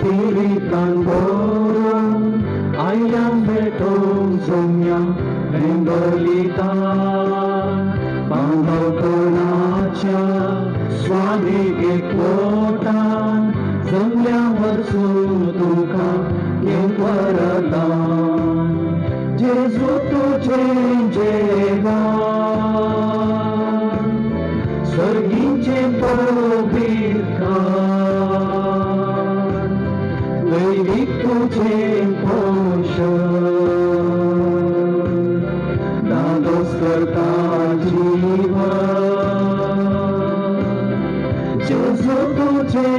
Spiritan borong ayang betong somya Bengalita Pandokonacha Swami Ekvotan जमल्यावर तुका येऊ परतान जेजू तुझे जेगान स्वर्गीचे पवित्रकान दैविक तुझे पोषण दादोस करता जीवन जेजू तुझे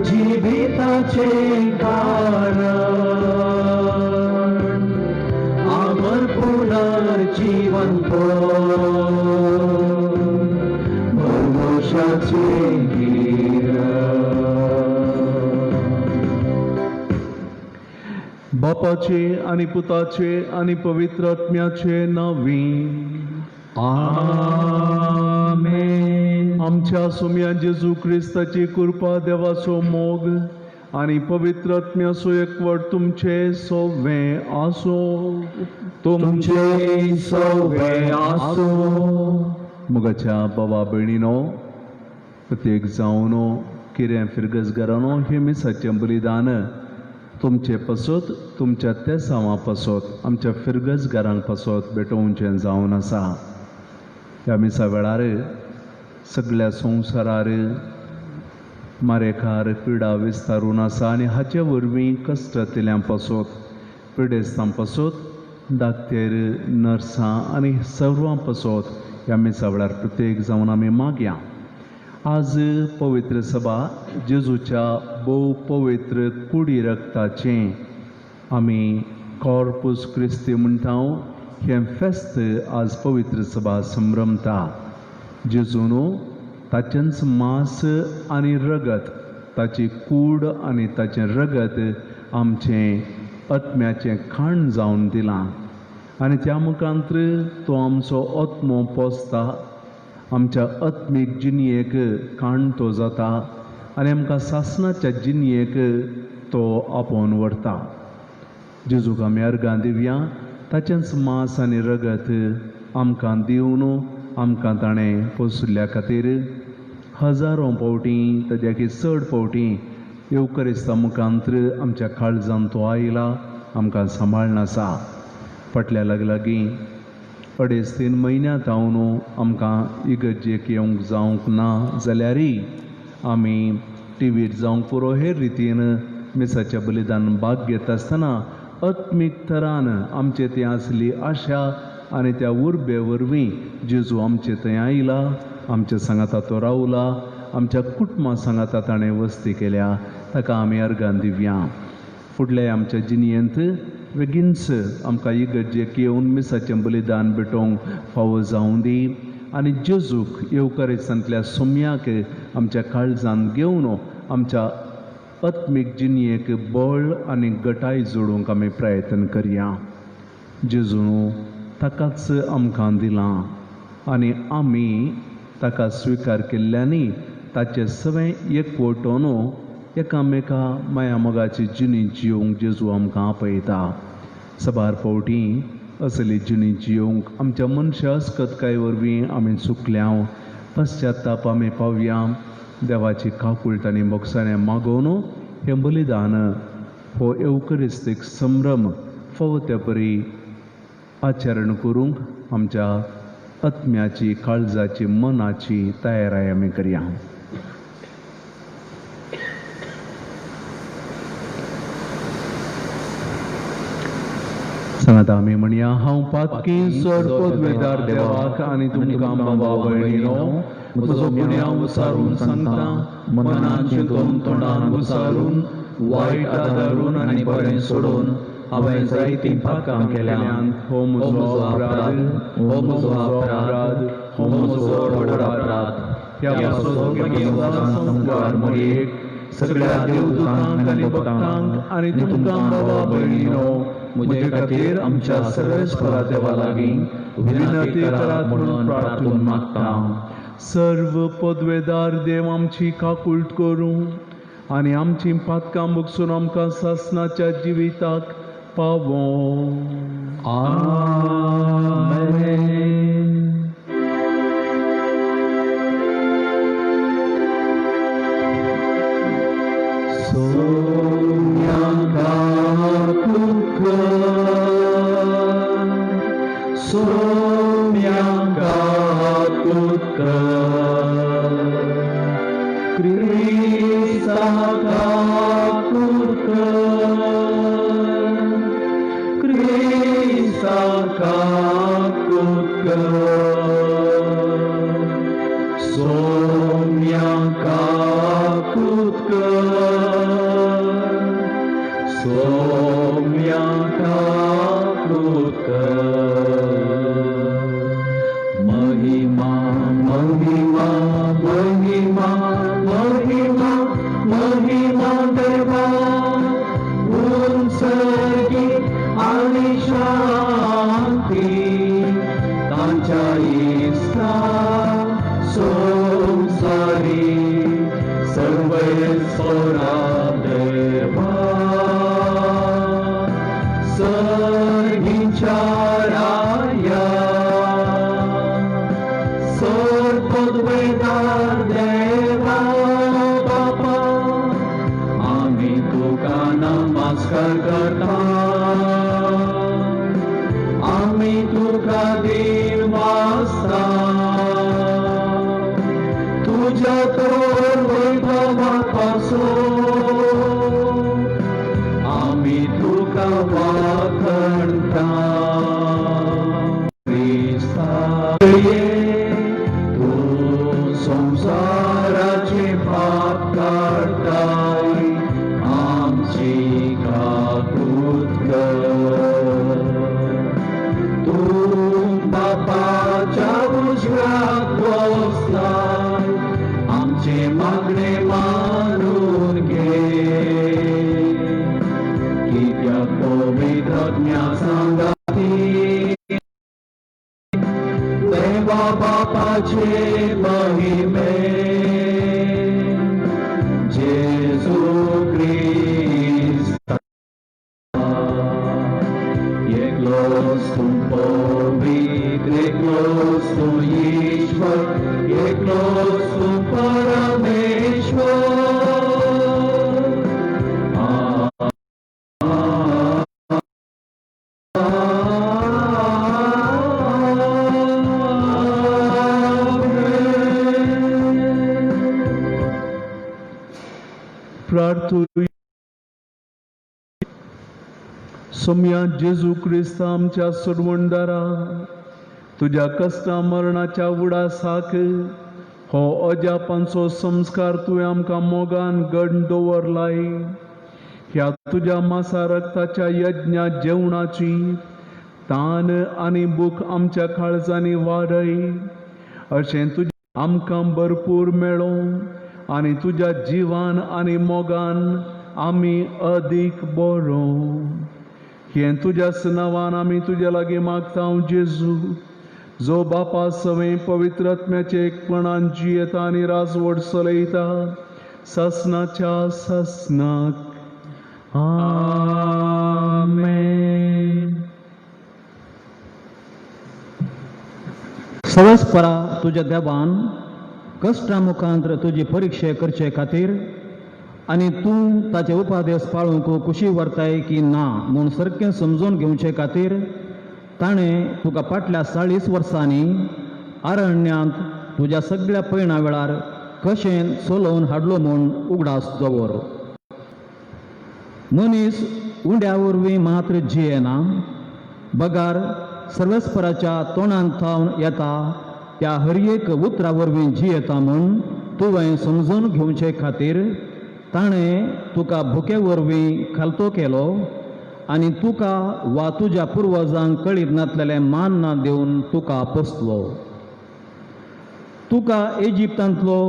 जीविताचे कारण आमर पुनर्जीवन परमोशाचे बापाचे आणि पुताचे आणि पवित्र आत्म्याचे नावी आमेन. आमच्या सोम्या जेजू ख्रिस्ताची कृपा देवाचो मोग आणि पवित्र आत्म्याचो एकवट तुमचे सोवे आसो तुमचे सवे आसो. मुगाच्या बाबा भयणीनो प्रत्येक जावन कितें फिरगजगारानो हे मिसाचें बलिदान तुमचे पासत तुमच्या त्या सावा पासत आमच्या फिरगजगारांक पासत भेटोवचें जावन आसा. ह्या मिसा वेळार सगळ्या संवसारार मारेकार पिडा विस्तारून आसा आनी हाचे वरवीं कश्टांतल्यां पासत पिडेस्तां पासत दाक्तेर नर्सां आनी सर्वां पासत ह्या मिसा वेळार प्रत्येक जावन आमी मागया. आज पवित्र सभा जेजूच्या भोव पवित्र कुडी रक्ताचें आमी कॉर्पूस क्रिस्ती म्हणटा हें फेस्त आज पवित्र सभा संभ्रमता. जेजून ताचेंच मांस आनी रगत ताची कूड आनी ताचें रगत आमचें आत्म्याचें खाण जावन दिलां आनी त्या मुखांत्र तो आमचो आत्मो पोसता आमच्या आत्मीक जिणयेक खाण तो जाता आनी आमकां सासणाच्या जिणयेक तो आपोवन व्हरता. जेजूक आमी अर्गां दिवया. ताचेंच मांस आनी रगत आमकां दिवन आमकां ताणें पोसुल्ल्या खातीर हजारो फावटी ताज्याकी चड फावटी येवकरिस्ता मुखांत्र आमच्या काळजांत तो आयला आमकां सांबाळन आसा. फाटल्या लागीं 2.5-3 म्हयन्यां जावन आमकां इगर्जेक येवंक जावंक ना जाल्यारय आमी टीव्हीर जावंक पुरो हेर रितीन मिसाचें बलिदान भाग घेत आसतना आत्मीक तरान आमचे थंय आसली आशा आनी त्या उर्बे वरवीं जेजू आमचे थंय आयला, आमच्या सांगाता तो रावला, आमच्या कुटुंबा सांगाता ताणें वस्ती केल्या. ताका आमी अर्गां दिवया. फुडल्या आमच्या जिणयेंत बेगीनच आमकां इगर्जेक येवन मिसाचें बलिदान भेटोवंक फावो जावं दी आनी जेजूक येवकारेसांतल्या सोम्याक आमच्या काळजांत घेवन आमच्या आत्मीक जिणयेक बळ आनी घटाय जोडूंक आमी प्रयत्न करया. जेजू ताकाच आमकां दिलां आनी आमी ताका स्विकार केल्ल्यानी ताचे सगळें एकवटून एकामेका माया मोगाची जिणी जियोंक जेजू आमकां आपयता. सबार फावटी असली जिणी जियोंक आमच्या मनशा अस्कतकाय वरवीं आमी चुकल्या. पश्चाताप आमी पावया. देवाची काकुळट आनी मोगसाणें मागोवन हें बलिदान हो एवकरिस्तीक संभ्रम फावो ते परी आचरण करूंक आमच्या आत्म्याची काळजाची मनाची तयाराय आमी करया. सांगाता आमी म्हणया. हांव पातकी चड पदवेदार देवाक आनी तुमकां बाबा भयणीनो म्हजो गुन्यांव विचारून सांगता. मनान चिंतून तोंडान विचारून वायट आदारून आनी बरें सोडून हांवें जायतीं पातकां केल्यान हो म्हजो अपराध, हो म्हजो अपराध, हो म्हजो व्हड अपराध. ह्या संस्कार मयेक सगळ्या देवदूतांक आनी भक्तांक आनी तुमकां बाबा भयणीनो म्हजे खातीर आमच्या सर्वेस्परा देवा लागीं विनंती करात म्हणून प्रार्थून मागता. सर्व पदवेदार देव आमची काकुळट करूं आनी आमची पातकां मुगसून आमकां सासणाच्या जिविताक पावो. आमेन. सोम्यांका क्रिस्ताका महिमा महिमा महिमा महिमा महिमा देवा उंचगी आणि शांती तांच्या इष्टा संसारी सर्वेश्वरा देवा सर्गींच्या राया पदवेदार देवा बापा आम्ही तुका नमस्कार करता. आम्ही तुका दिन वाजता तुझ्या तोर वैभवापासून आम्ही तुका वाखणता. ख्रिस्ता संसाराचे पाप काढताय आमची काकूत कर. तू बापाच्या उजव्यात बसलाय आमचे मागणे मानून घे. कित्याक पवित्रज्ञा सांगाती देवा बापाचे महिमे जेजू ख्रिस्त एकलोच तू पवित्र एकलोच तू ईश्वर एकलोच तू परमेश्वर. प्रार्थू सोम्या जेजू क्रिस्त आमच्या सोडवणदारा तुझ्या कष्टा मरणाच्या उडासाक हो अजापांचो संस्कार तुवें आमकां मोगान घडण दवरलाय. ह्या तुझ्या मासा रक्ताच्या यज्ञा जेवणाची तान आनी भूक आमच्या काळजांनी वाडय अशें तुजें आमकां भरपूर मेळो आनी तुज्या जिवान आनी मोगान आमी अदीक बरो. हें तुज्याच नांवान आमी तुजे लागीं मागता जेजू जो बापा सवें पवित्रात्म्याचे एकपणान जियेता आनी राजवट चलयता ससनाच्या ससनाक. आमेन. सर्वस्परा तुझ्या देवान कश्टा मुखांतर तुजी परीक्षा करचे खातीर आनी तूं ताचे उपादेश पाळूंक कुशी व्हरताय की ना म्हूण सारकें समजून घेवचे खातीर ताणें तुका फाटल्या 40 वर्सांनी अरण्यांत तुज्या सगळ्या पैणा वेळार कशें चलोवन हाडलो म्हूण उगडास दवर. मनीस उंड्या वरवीं मात्र जियेना बगार सर्वेस्पराच्या तोंडांत थावन येता त्या हर एक उतरा वरवीं जियेता म्हूण तुवें समजून घेवचे खातीर ताणें तुका भुके वरवीं खालतो केलो आनी तुका वा तुज्या पुर्वजांक कळीत नासलेलें मान दिवन तुका पोसलो. तुका इजिप्तांतलो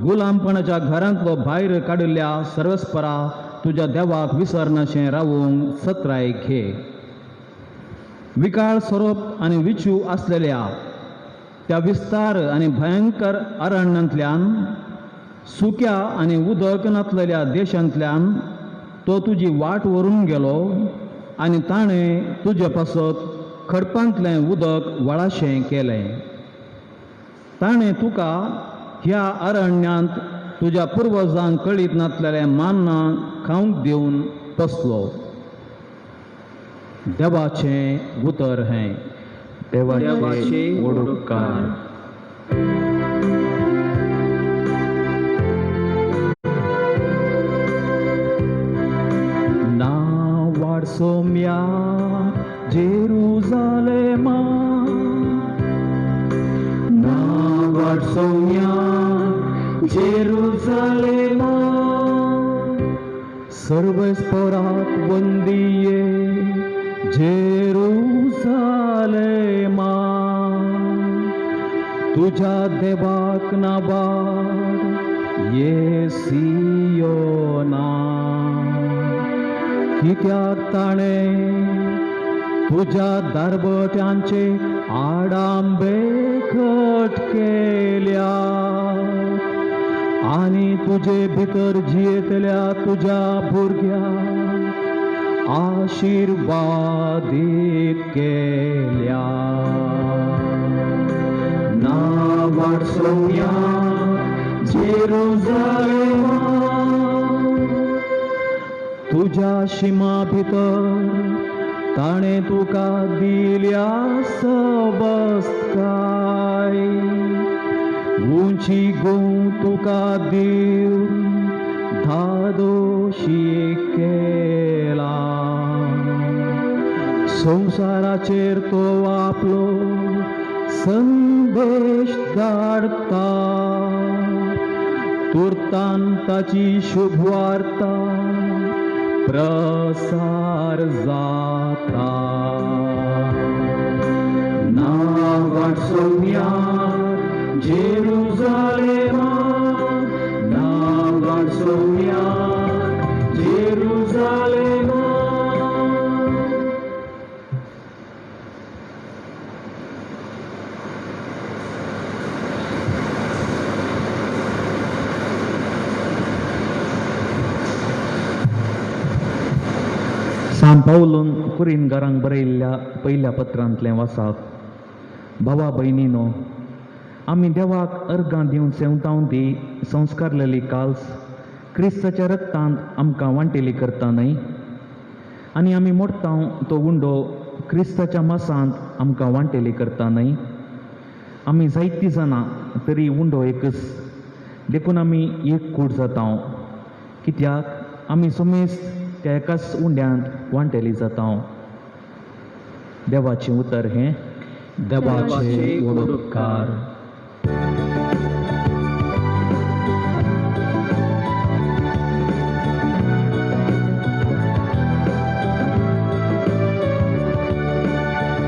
गुलामपणाच्या घरांतलो भायर काडिल्ल्या सर्वेस्परा तुज्या देवाक विसरनाशें रावूंक सत्राय घे. विकाळ सोरोप आनी विचू आसलेल्या त्या विस्तार आनी भयंकर अरण्यांतल्यान सुक्या आनी उदक नासलेल्या देशांतल्यान तो तुजी वाट व्हरून गेलो आनी ताणें तुजे पासत खडपांतलें उदक वळाशें केलें. ताणें तुका ह्या अरण्यांत तुज्या पुर्वजांक कळीत नासलेलें मान्ना खावंक दिवन बसलो. देवाचें उतर हें. देवाचे उपकार. ना वाडसोम्या जेरुजालेमा, ना वाडसोम्या जेरुजालेमा, सर्वस्परात वंदिये जेरुजालेमा, तुझ्या देवाक नाबाड ये सियोना. कित्याक ताणें तुझ्या दारबट्यांचे आडांबे खट केल्या आनी तुजे भितर जियेतल्या तुज्या भुरग्याक आशिर्वादीत केल्या. ना वाडसोम्या जेरुजालेमा, तुझ्या शिमा भितर ताणें तुका दिल्या सबस्काय. उंची गों तुका दिवन धादोशी केला. संसाराचेर तो आपलो संदेश धाडटा. तुर्तान ताची शुभवार्ता प्रसार जाता. ना वाडसोम्या जेरुजालेमा, ना वाडसोम्या जेरुजालेमा. सांत पावलोन कुरिनकारांक बरयल्ल्या पयल्या पत्रांतलें वाचप. भावा भयणीनो, आमी देवाक अर्गां दिवन सेवतांव ती संस्कारलेली काल्स क्रिस्ताच्या रक्तांत आमकां वांटेली करता न्हय, आनी आमी मोडटाव तो उंडो क्रिस्ताच्या मासांत आमकां वांटेली करता न्हय. आमी जायतीं जाणां तरी उंडो एकच, देखून आमी एक कूड जाताव. कित्याक आमी समेस्त त्या एकाच उंड्यांत वांटेली जाताव. देवाचें उतर हें. देवाचे उपकार.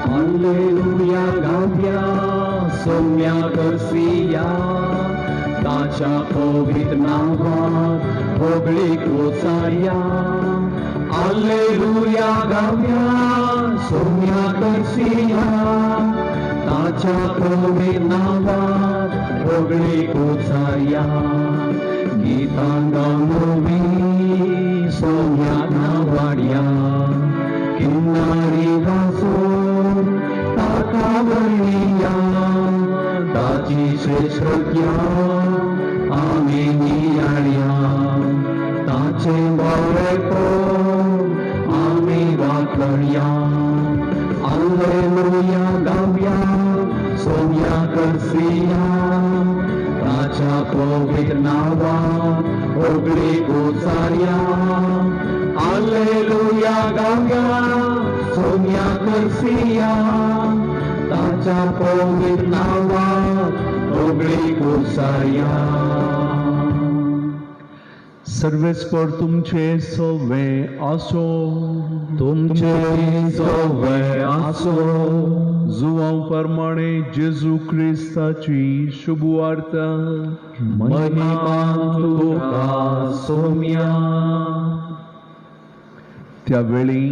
हालेलुया गाव्या सौम्या करसिया, ताच्या पवित्र नावात होगळीक उचारया. हालेलुया गाव्या सौम्या करसिया, ताच्या पवित्र नावात होगळीक उचारया. गीतां गावोवी सौम्या नावाड्या, किन्नारी वाजोवन ताका वरविया. ताची श्रेष्ठत्या आमी नियाळया, ताचे बरेपण आमी वाखणया. हालेलुया गाव्या सौम्या करसिया, ताच्या पवित्र नावात होगळीक उचारया. हालेलुया गाव्या सौम्या करसिया, ताच्या पवित्र नावात होगळीक उचारया. सर्वेस्पर तुमचे सवे आसो. तुमचे सवे आसो. जुवांव प्रमाणे जेजू क्रिस्ताची शुभवार्ता. महिमा तुका सौम्या. त्यावेळी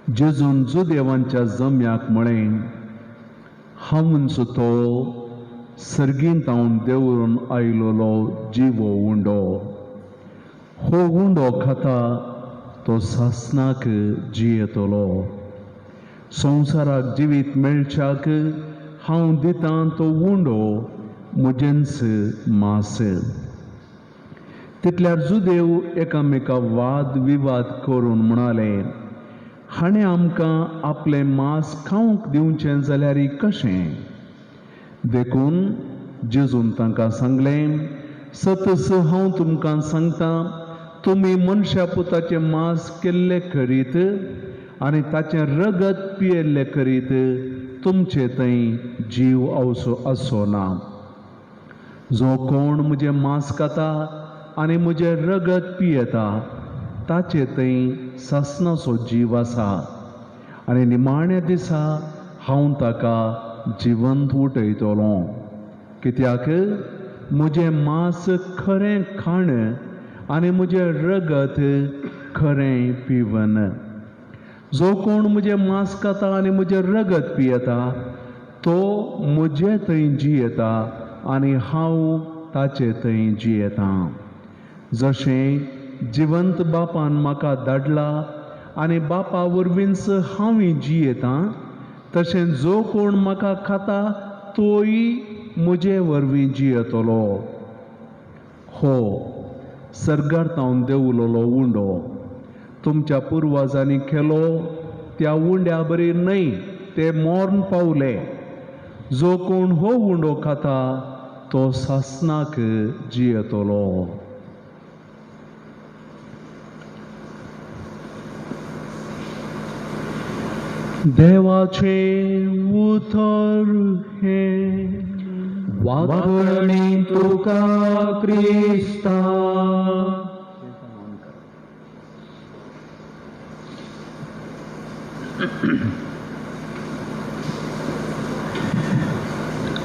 जेजून जुदेवांच्या जम्याक म्हळें, हांवूंचो तो सर्गींतावन देंवरून आयलोलो जिवो उंडो. हो उंडो खाता तो सासनाक जियेतलो. संवसाराक जिवीत मेळच्याक हांव दितां तो उंडो म्हजेंच मास. तितल्यार जुदेव एकामेका वाद विवाद करून म्हणाले, हाणें आमकां आपलें मास खावंक दिवचें जाल्यार कशें? देखून जेजून तांकां सांगलें, सतस हांव तुमकां सांगतां, तुमी मनशा पुताचें मास केल्लें करीत आनी ताचें रगत पियेल्लें करीत तुमचे थंय जीव आसो ना. जो कोण म्हजें मास खाता आनी म्हजें रगत पियेता ताचे थंय सासणाचो जीव आसा आनी निमाण्या दिसा हांव ताका जिवंत उठयतलो. कित्याक म्हजें मास खरें खाण आनी म्हजें रगत खरें पिवन. जो कोण म्हजें मास खाता आनी म्हजें रगत पियेता तो म्हजे थंय जियेता आनी हांव ताचे थंय जियेतां. जशें जिवंत बापान म्हाका धाडला आनी बापा वरवींच हांवूय जियेतां, तशें जो कोण म्हाका खाता तोय म्हजे वरवीं जियेतलो. हो सर्गांतावन देंवलोलो उंडो तुमच्या पुर्वजांनी केलो त्या उंड्या बरी न्हय, ते मॉर्न पावले. जो कोण हो उंडो खाता तो सासनाक जियेतलो. देवाचे उतर हे वाकणे तुका क्रिस्ता.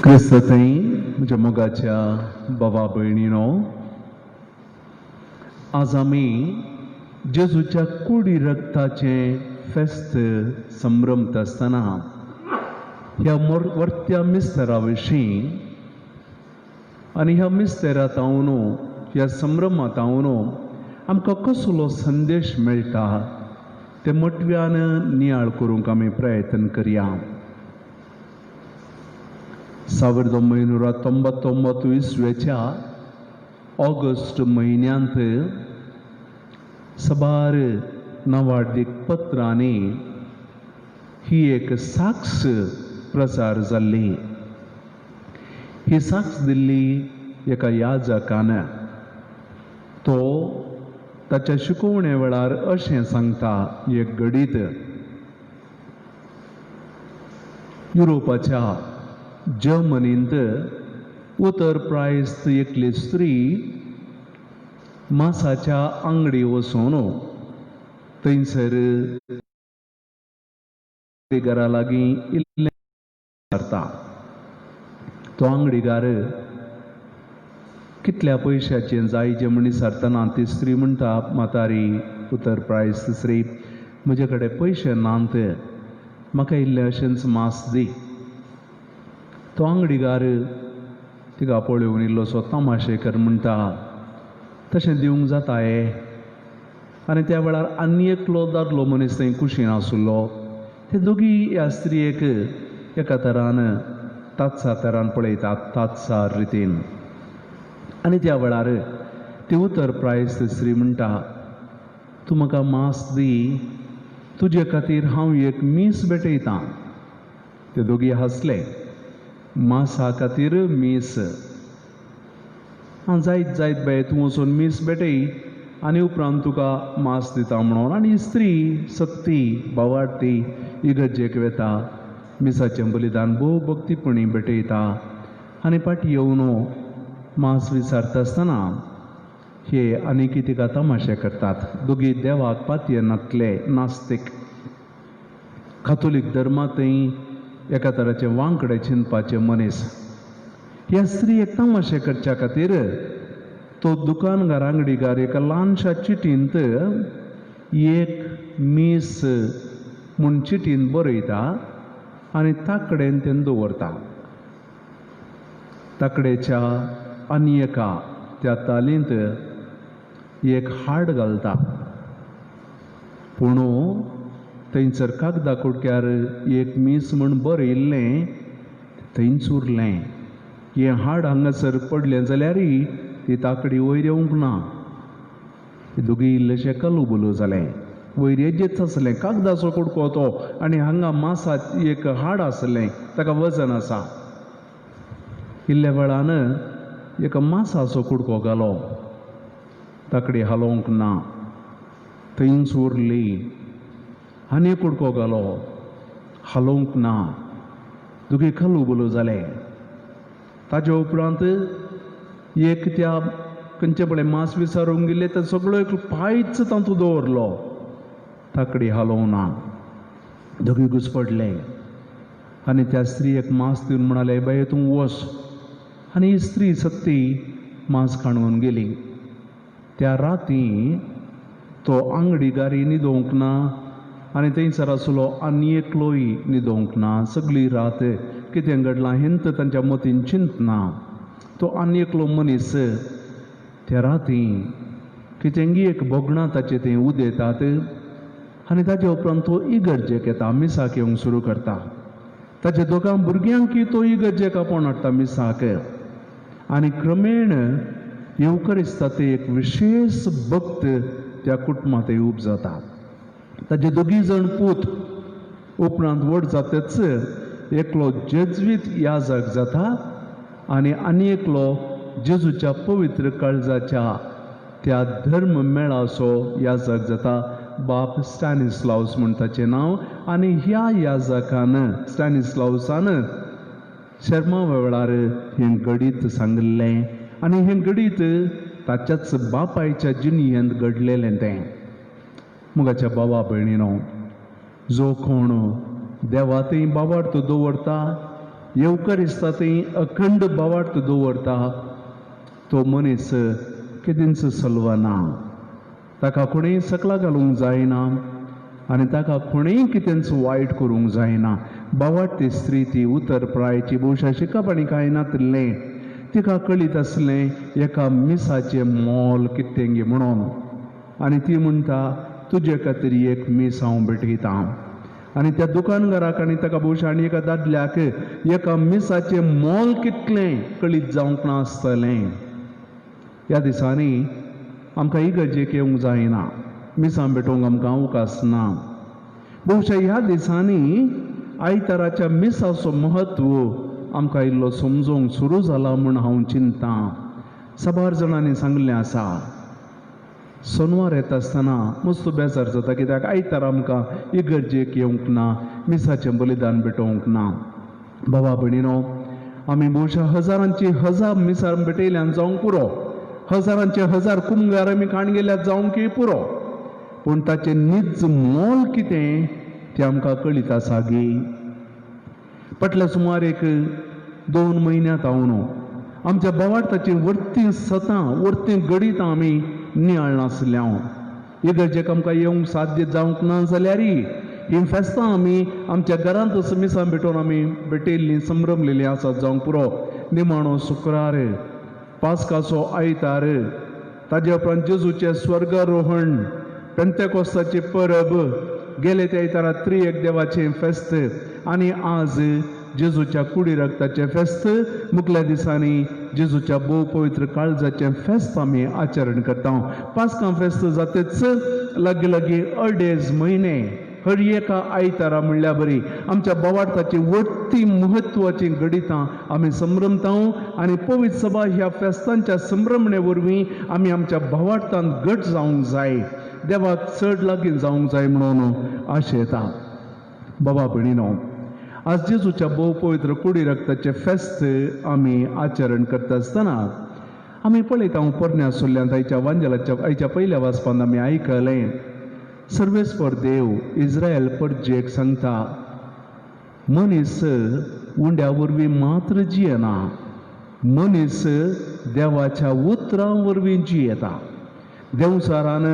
क्रिस्त थंय म्हज्या मोगाच्या बाबा भयणीनो, आज आमी जेजूच्या कुडी रक्ताचें फेस्त संभ्रमत आसतना ह्या वर्त्या मिस्तेरा विशीं आनी ह्या मिस्तेरांतावन ह्या संभ्रमांतावन आमकां कसलो संदेश मेळटा ते मटव्यान नियाळ करूंक आमी प्रयत्न करया. 1999 इसवेच्या ऑगस्ट म्हयन्यांत सबार नवाड्डीक पत्रांनी ही एक साक्ष प्रचार जाल्ली. ही साक्ष दिल्ली एका याजकान. तो ताच्या शिकोवणे वेळार अशें सांगता, एक घडीत युरोपाच्या जर्मनींत उतर प्रायस्त एकली स्त्री मासाच्या आंगडी वचून थंयसर घरा लागीं इल्लें करता. तो आंगडीकार कितल्या पयशांचें जाय जें म्हण विचारतना ती स्त्री म्हणटा, म्हातारी उतर प्रायस्त स्त्री, म्हजे कडेन पयशे नात, म्हाका इल्लें अशेंच मास दी. तो आंगडीकार तिका पळोवन इल्लोसो तमाशेकर म्हणटा, तशें दिवंक जाता आनी त्या वेळार आनी एकलो दादलो मनीस थंय कुशीन आसुल्लो. ते दोगी ह्या स्त्रियेक एका तरान तात्सा तरान पळयतात, तात्सा रितीन. आनी त्या वेळार ती उतर प्रायस्त स्त्री म्हणटा, तूं म्हाका मास दी, तुजे खातीर हांव एक मीस भेटयतां. ते दोगी हांसले. मासा खातीर मीस? हां, जायत बाये, तूं वचून मीस भेटय आनी उपरांत तुका मास दिता म्हणून. आनी स्त्री सक्ती भावार्थी इगर्जेक वेता, मिसाचें बलिदान भोव भक्तीपणी भेटयता आनी फाटीं येवन मास विचारता आसतना हे आनीक तिका तमाशे करतात. दोगी देवाक पातये नास्तीक. कातोलीक धर्मांतय एका तराचे वांकडे चिंतपाचे मनीस. ह्या स्त्रियेक तमाशे करच्या खातीर तो दुकानदार आंगडीकार एका ल्हानशा चिटींत एक मीस म्हूण चिटींत बरयता आनी ताकडेन तें दवरता. ताकडेच्या आनी एका त्या तालींत एक हाड घालता. पूण थंयसर कागदा कुडक्यार एक मीस म्हूण बरयल्लें थंयच उरलें. हें हाड हांगासर पडलें जाल्यारय ती ताकडी वयर येवंक ना. दोगी इल्लेशें कलुबुलू जालें. वयर येजेच आसलें, कागदाचो कुडको तो, आनी हांगा मासात एक हाड आसलें, ताका वजन आसा. इल्ल्या वेळान एक मासाचो कुडको घालो, ताकडी हालोवंक ना, थंयच उरली. आनी कुडको घालो, हालोवंक ना. दोगी कलुबुलू जाले. ताज्या उपरांत एक त्या खंयचे पळय मास विसारूंक गेले ते सगळो एक पायच तातूंत दवरलो, ताकडी हालोवं ना. दोगी घुसपडले. आनी त्या स्त्रीयेक मास दिवन म्हणाले, बाये तूं वच. आनी ही स्त्री सत्ती मास खाणून गेली. त्या राती तो आंगडीगारी न्हिदोवंक ना, आनी थंयसर आसलो आनी एकलोय न्हिदोवंक ना. सगळी रात कितें घडलां हेंत तांच्या मतीन चिंतना. तो आनी एकलो मनीस त्या राती कितेंगी एक बोगणा ताचे थंय उदेतात. आनी ताजे उपरांत तो इगर्जेक येता, मिसाक येवंक सुरू करता. ताच्या दोगां भुरग्यांकय तो इगर्जेक आपोवन हाडटा मिसाक. आनी क्रमेण येवकरिस्तांत एक विशेष भक्त त्या कुटुंबांत उब जाता. ताचे दोगी जण पूत उपरांत व्हड जातच एकलो जेजवीत याजक जाता आनी एकलो जेजूच्या पवित्र काळजाच्या त्या धर्म मेळाचो याजक जाता. बाप स्टॅनिस्लावस म्हूण ताचें नांव. आनी ह्या याजकान स्टॅनिस्लावसान शर्मा वेळार हें गडीत सांगलें. आनी हें गडीत ताच्याच बापायच्या जिणयेंत घडलेलें तें. मुगाच्या बाबा भयणीनो, जो कोण देवातय बावार्थ दवरता, येवकरिस्तांतय अखंड बावार्थ दवरता, तो मनीस केदींच सलवना. ताका कोणेंय सकला घालूंक जायना आनी ताका कोणेंय कितेंच वायट करूंक जायना. बावार्थ ती स्त्री ती उतर प्रायची भोवशा शिकप आनी कांय नातलें. तिका कळीत आसलें एका मिसाचें मोल कितेंगे म्हणून. आनी ती म्हणटा, तुजे खातीर एक मीस हांव भेटयतां. आनी त्या दुकानदाराक आनी ताका भोवशा आनी एका दादल्याक एका मिसाचें मोल कितलें कळीत जावंक नासतलें. ह्या दिसांनी आमकां इगर्जेक येवंक जायना, मिसां भेटोवंक आमकां अवकाश ना. भोवशा ह्या दिसांनी आयताराच्या मिसाचो महत्व आमकां इल्लो समजोवंक सुरू जाला म्हूण हांव चिंतां. साबार जाणांनी सांगलें आसा, सोनवार येता आसतना मस्त बेजार जाता, कित्याक आयतार आमकां इगर्जेक येवंक ना, मिसाचें बलिदान भेटोवंक ना. बाबा भयणीनो, आमी भोवशा हजारांची हजार मिसां भेटयल्यान जावंक पुरो, हजारांचे हजार कुमगार आमी खाण गेल्यात जावंकय पुरो, पूण ताचें निज मोल कितें तें आमकां कळीत आसा गे. फाटल्या सुमार एक 2 म्हयन्यांत हांव न्हू आमच्या बावार्थाची वर्ती सतां वर्ती गडीत आमी नियाळ नासल्यां. इगर्जेक आमकां येवंक साध्य जावंक ना जाल्यारय ही फेस्तां आमी आमच्या घरांतच मिसां भेटोवन आमी भेटयल्लीं संभ्रमलेलीं आसात जावंक पुरो. निमाणो शुक्रार, पास्काचो आयतार, ताजे उपरांत जेजूचें स्वर्गारोहण, पेंतेकोस्ताची परब, गेले त्या आयतारा त्रिएक देवाचें फेस्त, आनी आज जेजूच्या कुडी रक्ताचें फेस्त. मुखल्या दिसांनी जेजूच्या भोव पवित्र काळजाचें फेस्त आमी आचरण करता. पास्का फेस्त जातेच लागी लागी 2.5 म्हयने हर एका आयतारा म्हणल्यार बरी आमच्या बावार्थाची वडती म्हत्वाची गडितां आमी संभ्रमता. आनी पवित्र सभा ह्या फेस्तांच्या संभ्रमणे वरवीं आमी आमच्या भावार्थांत घट जावंक जाय, देवाक चड लागीं जावंक जाय म्हणून आशेता. बाबा भयणीनो, आज जेजूच्या भोव पवित्र कुडी रक्ताचें फेस्त आमी आचरण करता आसतना आमी पळयता पोरण्या सुल्ल्यांत आयच्या पयल्या वाचपांत आमी आयकलें, सर्वेस्पर देव इस्रायल परजेक सांगता, मनीस उंड्या वरवीं मात्र जियेना, मनीस देवाच्या उतरां वरवीं जियेता. देवसारान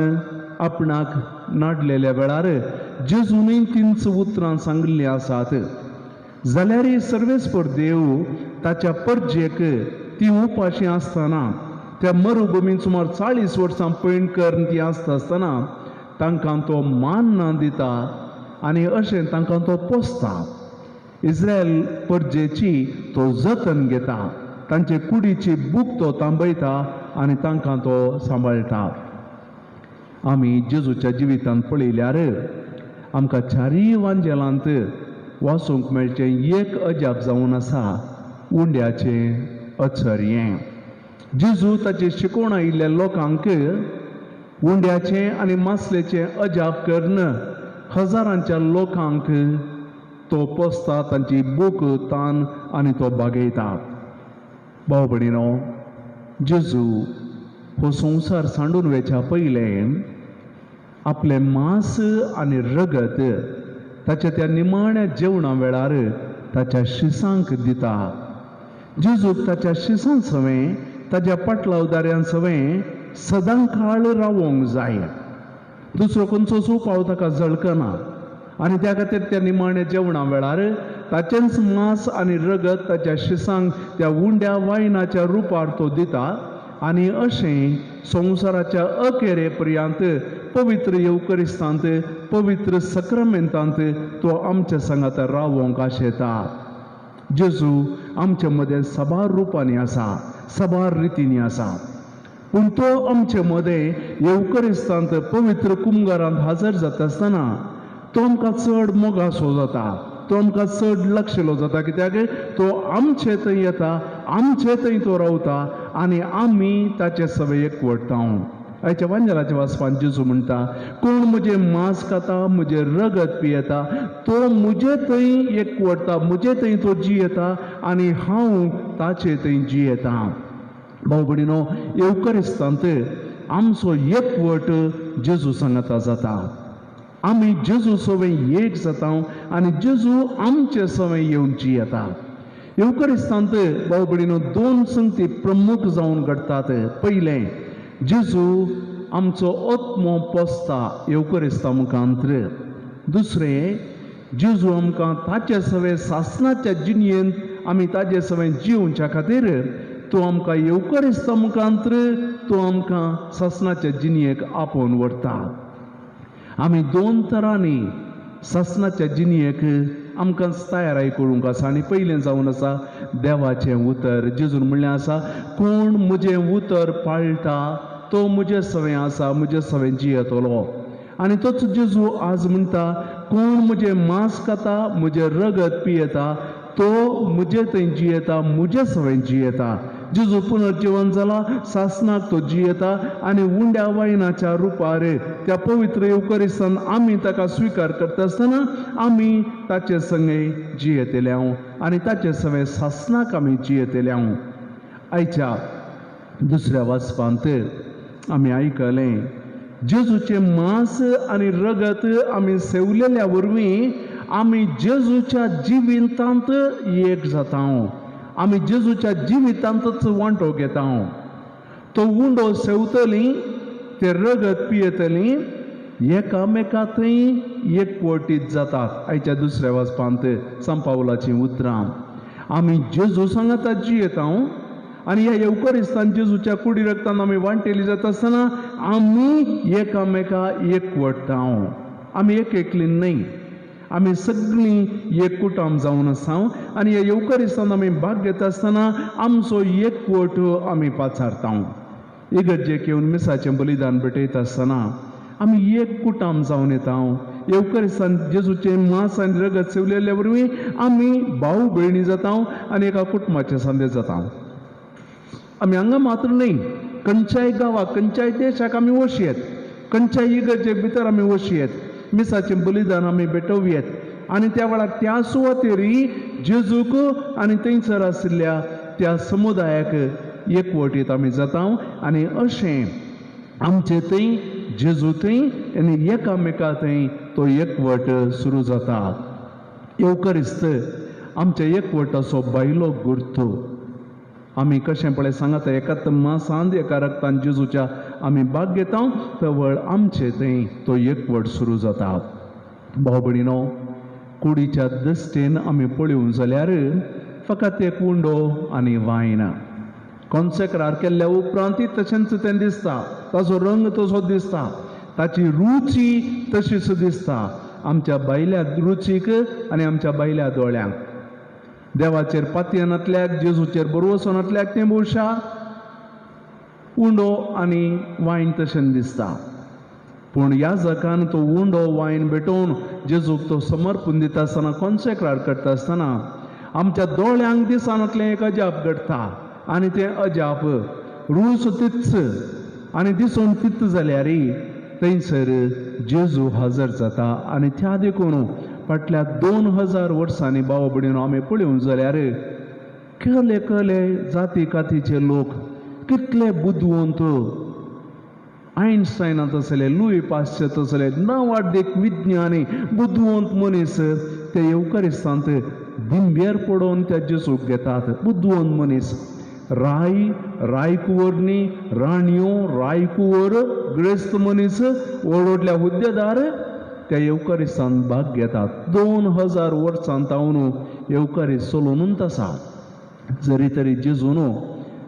आपणाक नाडलेल्या वेळार जेजूनय 3 उतरां सांगिल्लीं आसात. जाल्यार सर्वेस्पर देव ताच्या परजेक ती उपाशी आसतना त्या मरुभुमीन सुमार 40 वर्सां पैण करून ती आसतना तांकां तो मान दिता आनी अशें तांकां तो पोसता. इस्रायल परजेची तो जतन घेता, तांचे कुडीची बूक तो तांबयता आनी तांकां तो सांबाळटा. आमी जेजूच्या जिवितांत पळयल्यार आमकां चारीय वांजेलांत वाचूंक मेळचें एक अजाप जावन आसा उंड्याचें अचर्यें. जेजू ताचे शिकोवण आयिल्ल्या लोकांक उंड्याचें आनी मासलेचें अजाप करून हजारांच्या लोकांक तो पोसता, तांची बूक तान आनी तो बागयता. भाव भयणीनो, जेजू हो संवसार सांडून वेच्या पयलें आपलें मांस आनी रगत ताच्या त्या निमाण्या जेवणा वेळार ताच्या शिसांक दिता. जेजूक ताच्या शिसां सवें ताच्या पाटलावदाऱ्यां सवें सदांकाळ रावोंक जाय. दुसरो खंयचोच उपाव ताका जळकना आनी त्या खातीर त्या निमाण्या जेवणा वेळार ताचेंच मांस आनी रगत ताच्या शिसांक त्या उंड्या वायनाच्या रुपार तो दिता आनी अशें संवसाराच्या अखेरे पर्यंत पवित्र येवकरिस्तांत पवित्र सक्रामेंतांत तो आमच्या सांगात रावोंक आशेता. जेजू आमचे मदें साबार रुपांनी आसा, साबार रितींनी आसा, पूण तो आमचे मदें येवकरिस्तांत पवित्र कुंभारांत हजर जाता आसतना तो आमकां चड मोगासो जाता, तो आमकां चड लक्षलो जाता, कित्याक तो आमचे थंय येता, आमचे थंय तो रावता आनी आमी ताचे सवे एकवटता. आयच्या वांजेलाच्या वाचपांत जेजू म्हणटा, कोण म्हजें मांस खाता, म्हजें रगत पियेता, तो म्हजे थंय एकवटता, म्हजे थंय तो जियेता आनी हांव ताचे थंय जियेता. भाव भयणीनो, येवकरिस्तांत आमचो एकवट जेजू सांगाता जाता. आमी जेजू सवें एक जाता आनी जेजू आमचे सवें येवन जियेता. येवकरिस्तांत भाव भयणीनो 2 संगती प्रमुख जावन घडटात. पयलें, जेजू आमचो आत्मो पोसता येवकरिस्तां मुखांत. दुसरें, जेजू आमकां ताचे सवें सासणाच्या जिणयेंत आमी ताजे सवें जिवच्या खातीर तो आमकां येवकरिस्तां मुखांत तो आमकां सासणाच्या जिणयेक आपोवन व्हरता. आमी 2 तरांनी सासणाच्या जिणयेक आमकां तयाराय करूंक आसा आनी पयलें जावन आसा देवाचें उतर. जेजून म्हणलें आसा, कोण म्हजें उतर पाळटा तो म्हजे सवें आसा, म्हजे सवें जियेतलो. आनी तोच जेजू आज म्हणटा, कोण म्हजें मांस खाता, म्हजें रगत पियेता, तो म्हजे थंय जियेता, म्हजे सवें जियेता. जेजू पुनर्जीवन जाला, सासणाक तो जियेता आनी उंड्या वायनाच्या रुपार त्या पवित्र येवकरिस्तान आमी ताका स्विकार करता आसतना आमी ताचे संगे जियेतल्या आनी ताचे सवें सासणाक आमी जियेतल्या. आयच्या दुसऱ्या वाचपांत आमी आयकलें, जेजूचें मांस आनी रगत आमी सेवलेल्या वरवीं आमी जेजूच्या जिवितांत एक जाता. आमी जेजूच्या जिवितांतच वांटो घेता. तो उंडो सेवतलीं, ते रगत पियेतलीं, एकामेका थंय एकवटीत जातात. आयच्या दुसऱ्या वाचपांत सांपावलाचीं उतरां. आमी जेजू सांगाता जियेता आनी ह्या येवकरिस्तान जेजूच्या कुडी रक्तान आमी वांटेली जाता आसतना आमी एकामेका एकवटता. आमी एकली न्हय, आमी सगळीं एक कुटुंब जावन आसा आनी ह्या येवकरिस्तान आमी भाग घेता आसतना आमचो एकवट आमी पाचारता. इगर्जेक येवन मिसाचें बलिदान भेटयता आसतना आमी एक कुटुंब जावन येता. येवकरिस्तान जेजूचें मांस आनी रगत सेवलेल्या वरवीं आमी भाव भयणी जाता आनी एका कुटुंबाचे सांदे जाता. आमी हांगा मात्र न्हय, खंयच्याय गांवाक, खंयच्याय देशाक आमी वचयेत, खंयच्याय इगर्जेक भितर आमी वचयेत, मिसाचें बलिदान आमी भेटोवयेत आनी त्या वेळार त्या सुवातेरी जेजूक आनी थंयसर आशिल्ल्या त्या समुदायाक एकवटीत आमी जाता आनी अशें आमचे थंय जेजू थंय आनी एकामेका थंय तो एकवट सुरू जाता. येवकरिस्त आमच्या एकवटाचो बायलो गुर्त. आमी कशें पळय सांगात, एकाच मांसांत एका रक्तान जेजूच्या आमी भाग घेता, तवळ आमचे थंय तो एकवट सुरू जाता. भाव भयणीनो, कुडीच्या दस्तेन आमी पळयोवंक जाल्यार फकत एक उंडो आनी वायन कॉन्सेक्रार केल्ल्या उपरांतय तशेंच तें दिसता, ताचो रंग तसो दिसता, ताची रुची तशीच दिसता आमच्या बायल्या रुचीक आनी आमच्या बायल्या दोळ्यांक. देवाचेर पातयेनातल्याक, जेजूचेर बरोवसनातल्याक तें भुरशा उंडो आनी वायन तशें दिसता. पूण ह्या जगान तो उंडो वायन भेटोवन जेजूक तो समर्पण दिता आसतना, कॉन्सेक्रार करता आसतना आमच्या दोळ्यांक दिसानातलें एक अजाप घडटा आनी तें अजाप रूच तित्च आनी दिसून तित्त जाल्यारय थंयसर जेजू हजर जाता. आनी त्या देखून फाटल्या 2000 वर्सांनी भाव भयणीनो आमी पळयोवंक जाल्यार केले केले जाती कातीचे लोक, कितले बुद्धवंत, आयन्स्टायनात असले, लुई पाश्चत असले, नावाडीक विज्ञानी बुद्धवंत मनीस ते येवकारिस्तांत दिंब्यार पडोवन त्या जेजूक घेतात. बुद्धवंत मनीस, रायकुवरनी, राणयो, रायकुवर, ग्रेस्त मनीस, व्हडल्या हुद्देदार त्या येवकारिस्तांत भाग घेतात. 2000 वर्सां तावन येवकारिस्त चलोवनूच आसा. जरी तरी जेजून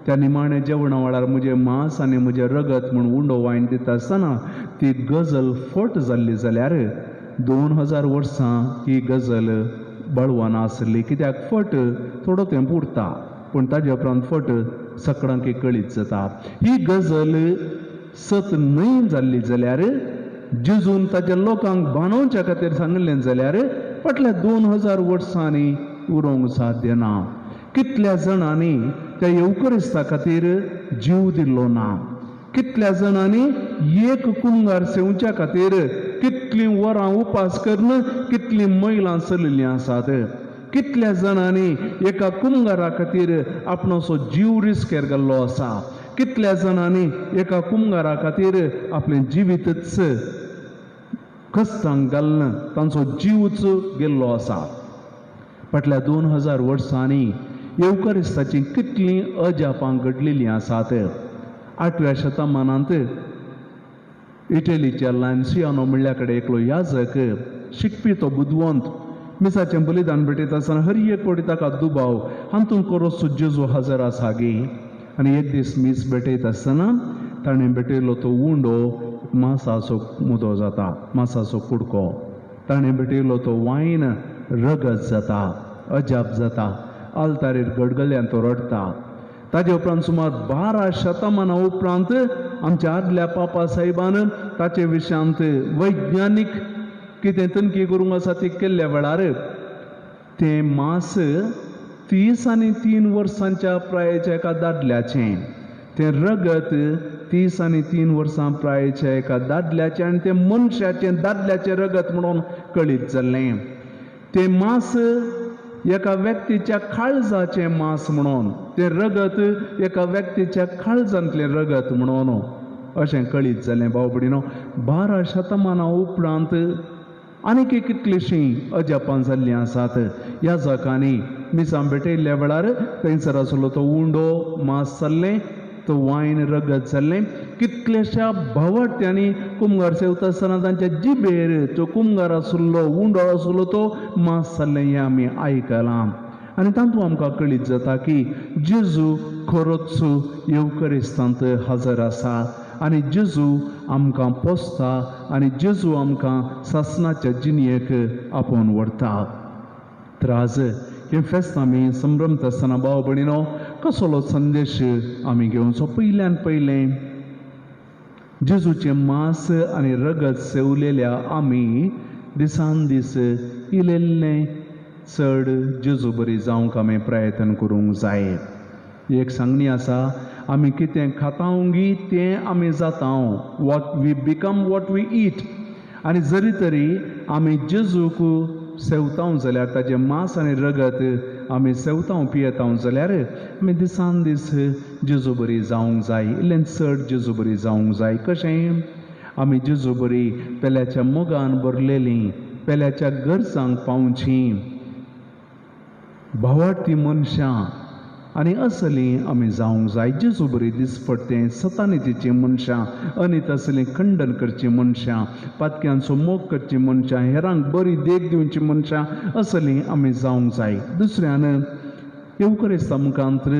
त्या निमाणे जेवणा वेळार म्हजें मांस आनी म्हजें रगत म्हूण उंडो वायन दिता आसतना ती गजल फट जाल्ली जाल्यार 2000 वर्सां ही गजल बळवान आसली. कित्याक फट थोडो तेंप उरता पूण ताजे उपरांत फट सकाळांक कळीत जाता. ही गजल सत न्हय जाल्ली जाल्यार जेजून ताच्या लोकांक बांदोवच्या खातीर सांगलें जाल्यार फाटल्या 2000 वर्सांनी उरोवंक साध्य ना. कितल्या जाणांनी त्या येवकारिस्ता खातीर जीव दिल्लो ना. कितल्या जाणांनी एक कुंगार सेवच्या खातीर कितलीं वरां उपास करून कितलीं मैलां चलिल्लीं आसात. कितल्या जाणांनी एका कुंगारा खातीर आपणोचो जीव रिस्केर घाल्लो आसा. कितल्या जाणांनी एका कुंगारा खातीर आपलें जिवीतच कश्टांक घालन तांचो जीवच गेल्लो आसा. फाटल्या 2000 वर्सांनी येवकारिस्ताची कितलीं अजापां घडलेलीं आसात. 8व्या शतमानांत इटलीच्या लान्सियानो म्हणल्या कडेन एकलो याजक, शिकपी तो बुद्धवंत, मिसाचें बलिदान भेटयता आसतना हर एक फावटी ताका दुबाव, हातूंत कोरोस जेजू हजर आसा गे. आनी एक दीस मीस भेटयता आसतना ताणें भेटयलो तो उंडो मांसाचो मुदो जाता, मांसाचो कुडको. ताणें भेटयलो तो वायन रगत जाता, अजाप जाता. आल्तारीर गडगड्यान तो रडता. ताजे उपरांत सुमार 12 शतमानां उपरांत आमच्या आदल्या पापा साहेबान ताचे विशयांत वैज्ञानीक कितें तणकी करूंक आसा ती केल्ल्या वेळार तें मांस 30 आनी 3 वर्सांच्या प्रायेच्या एका दादल्याचें, तें रगत 30 आनी 3 वर्सां प्रायेच्या एका दादल्याचें आनी तें मनशाचें दादल्याचें रगत म्हणून कळीत जाल्लें. तें मांस एका व्यक्तीच्या काळजाचें मांस म्हणून, तें रगत एका व्यक्तीच्या काळजांतलें रगत म्हणून अशें कळीत जालें. भाव भयणीनो, 12 शतमानां उपरांत आनीक कितलींशीं अजापां जाल्लीं आसात. ह्या जगांनी मिसां भेटयल्ल्या वेळार थंयसर आसलो तो उंडो मांस जाल्लें, तो वायन रगत जाल्लें. कितल्याश्या भावार्थ्यांनी कुंभार सेवता आसतना तांच्या जिबेर तो कुंभार आसलो, उंडो आसलो तो मांस जाल्लें हें आमी आयकलां. आनी तातूंत आमकां कळीत जाता की जेजू खरोच येवकारिस्तांत हजर आसा आनी जेजू आमकां पोसता आनी जेजू आमकां सासणाच्या जिणयेक आपोवन व्हरता. तर आज हे फेस्त आमी संभ्रमता आसतना भाव भयणीनो कसलो संदेश आमी घेवचो. पयल्यान पयलें जेजूचें मांस आनी रगत सेवलेल्या आमी दिसान दीस इल्लें चड जेजू बरी जावंक आमी प्रयत्न करूंक जाय. एक सांगणी आसा, आमी कितें खातांगी तें आमी जातांव. What we become what we eat. आनी जरी तरी आमी जेजूक सेवतांव जाल्यार, ताजें मांस आनी रगत आमी सेवतांव पियेतांव जाल्यार आमी दिसान दीस जेजू बरी जावंक जाय, इल्लें चड जेजू बरी जावंक जाय. कशें आमी जेजू बरी पेल्याच्या मोगान भरलेलीं, पेल्याच्या गरजांक पावचीं, भावार्थी मनशां आनी असली आमी जावंक जाय जेजू बरी दिसपट्टे सतानितीची मनशां अनित असली खंडन करची मनशां पातक्यांचो मोग करची मनशां हेरांक बरी देख दिवची मनशां असली आमी जावंक जाय. दुसऱ्यान येवकरिस्ता मुखांत्र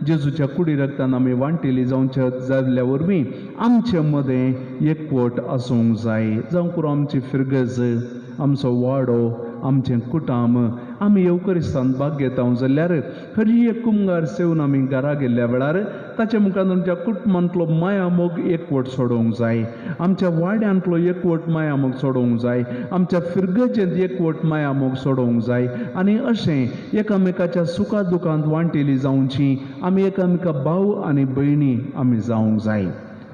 जेजूच्या कुडी रक्तान आमी वांटिली जावच्या जाल्ल्या वरवीं आमचे मदें एकवट आसूंक जाय. जावं करून आमची फिरगज आमचो वाडो आमचें कुटाम आमी येवकरिस्तान भाग घेता जाल्यार खरी एक कुमगार सेवन आमी घरा गेल्ल्या वेळार ताच्या मुखार आमच्या कुटुंबांतलो माया मोग एकवट सोडोवंक जाय. आमच्या वाड्यांतलो एकवट माया मोग सोडोवंक जाय. आमच्या फिरगजेंत एकवट माया मोग सोडोवंक जाय. आनी अशें एकामेकाच्या सुखा दुखांत वांटिली जावची आमी एकामेका भाव आनी भयणी आमी जावंक जाय.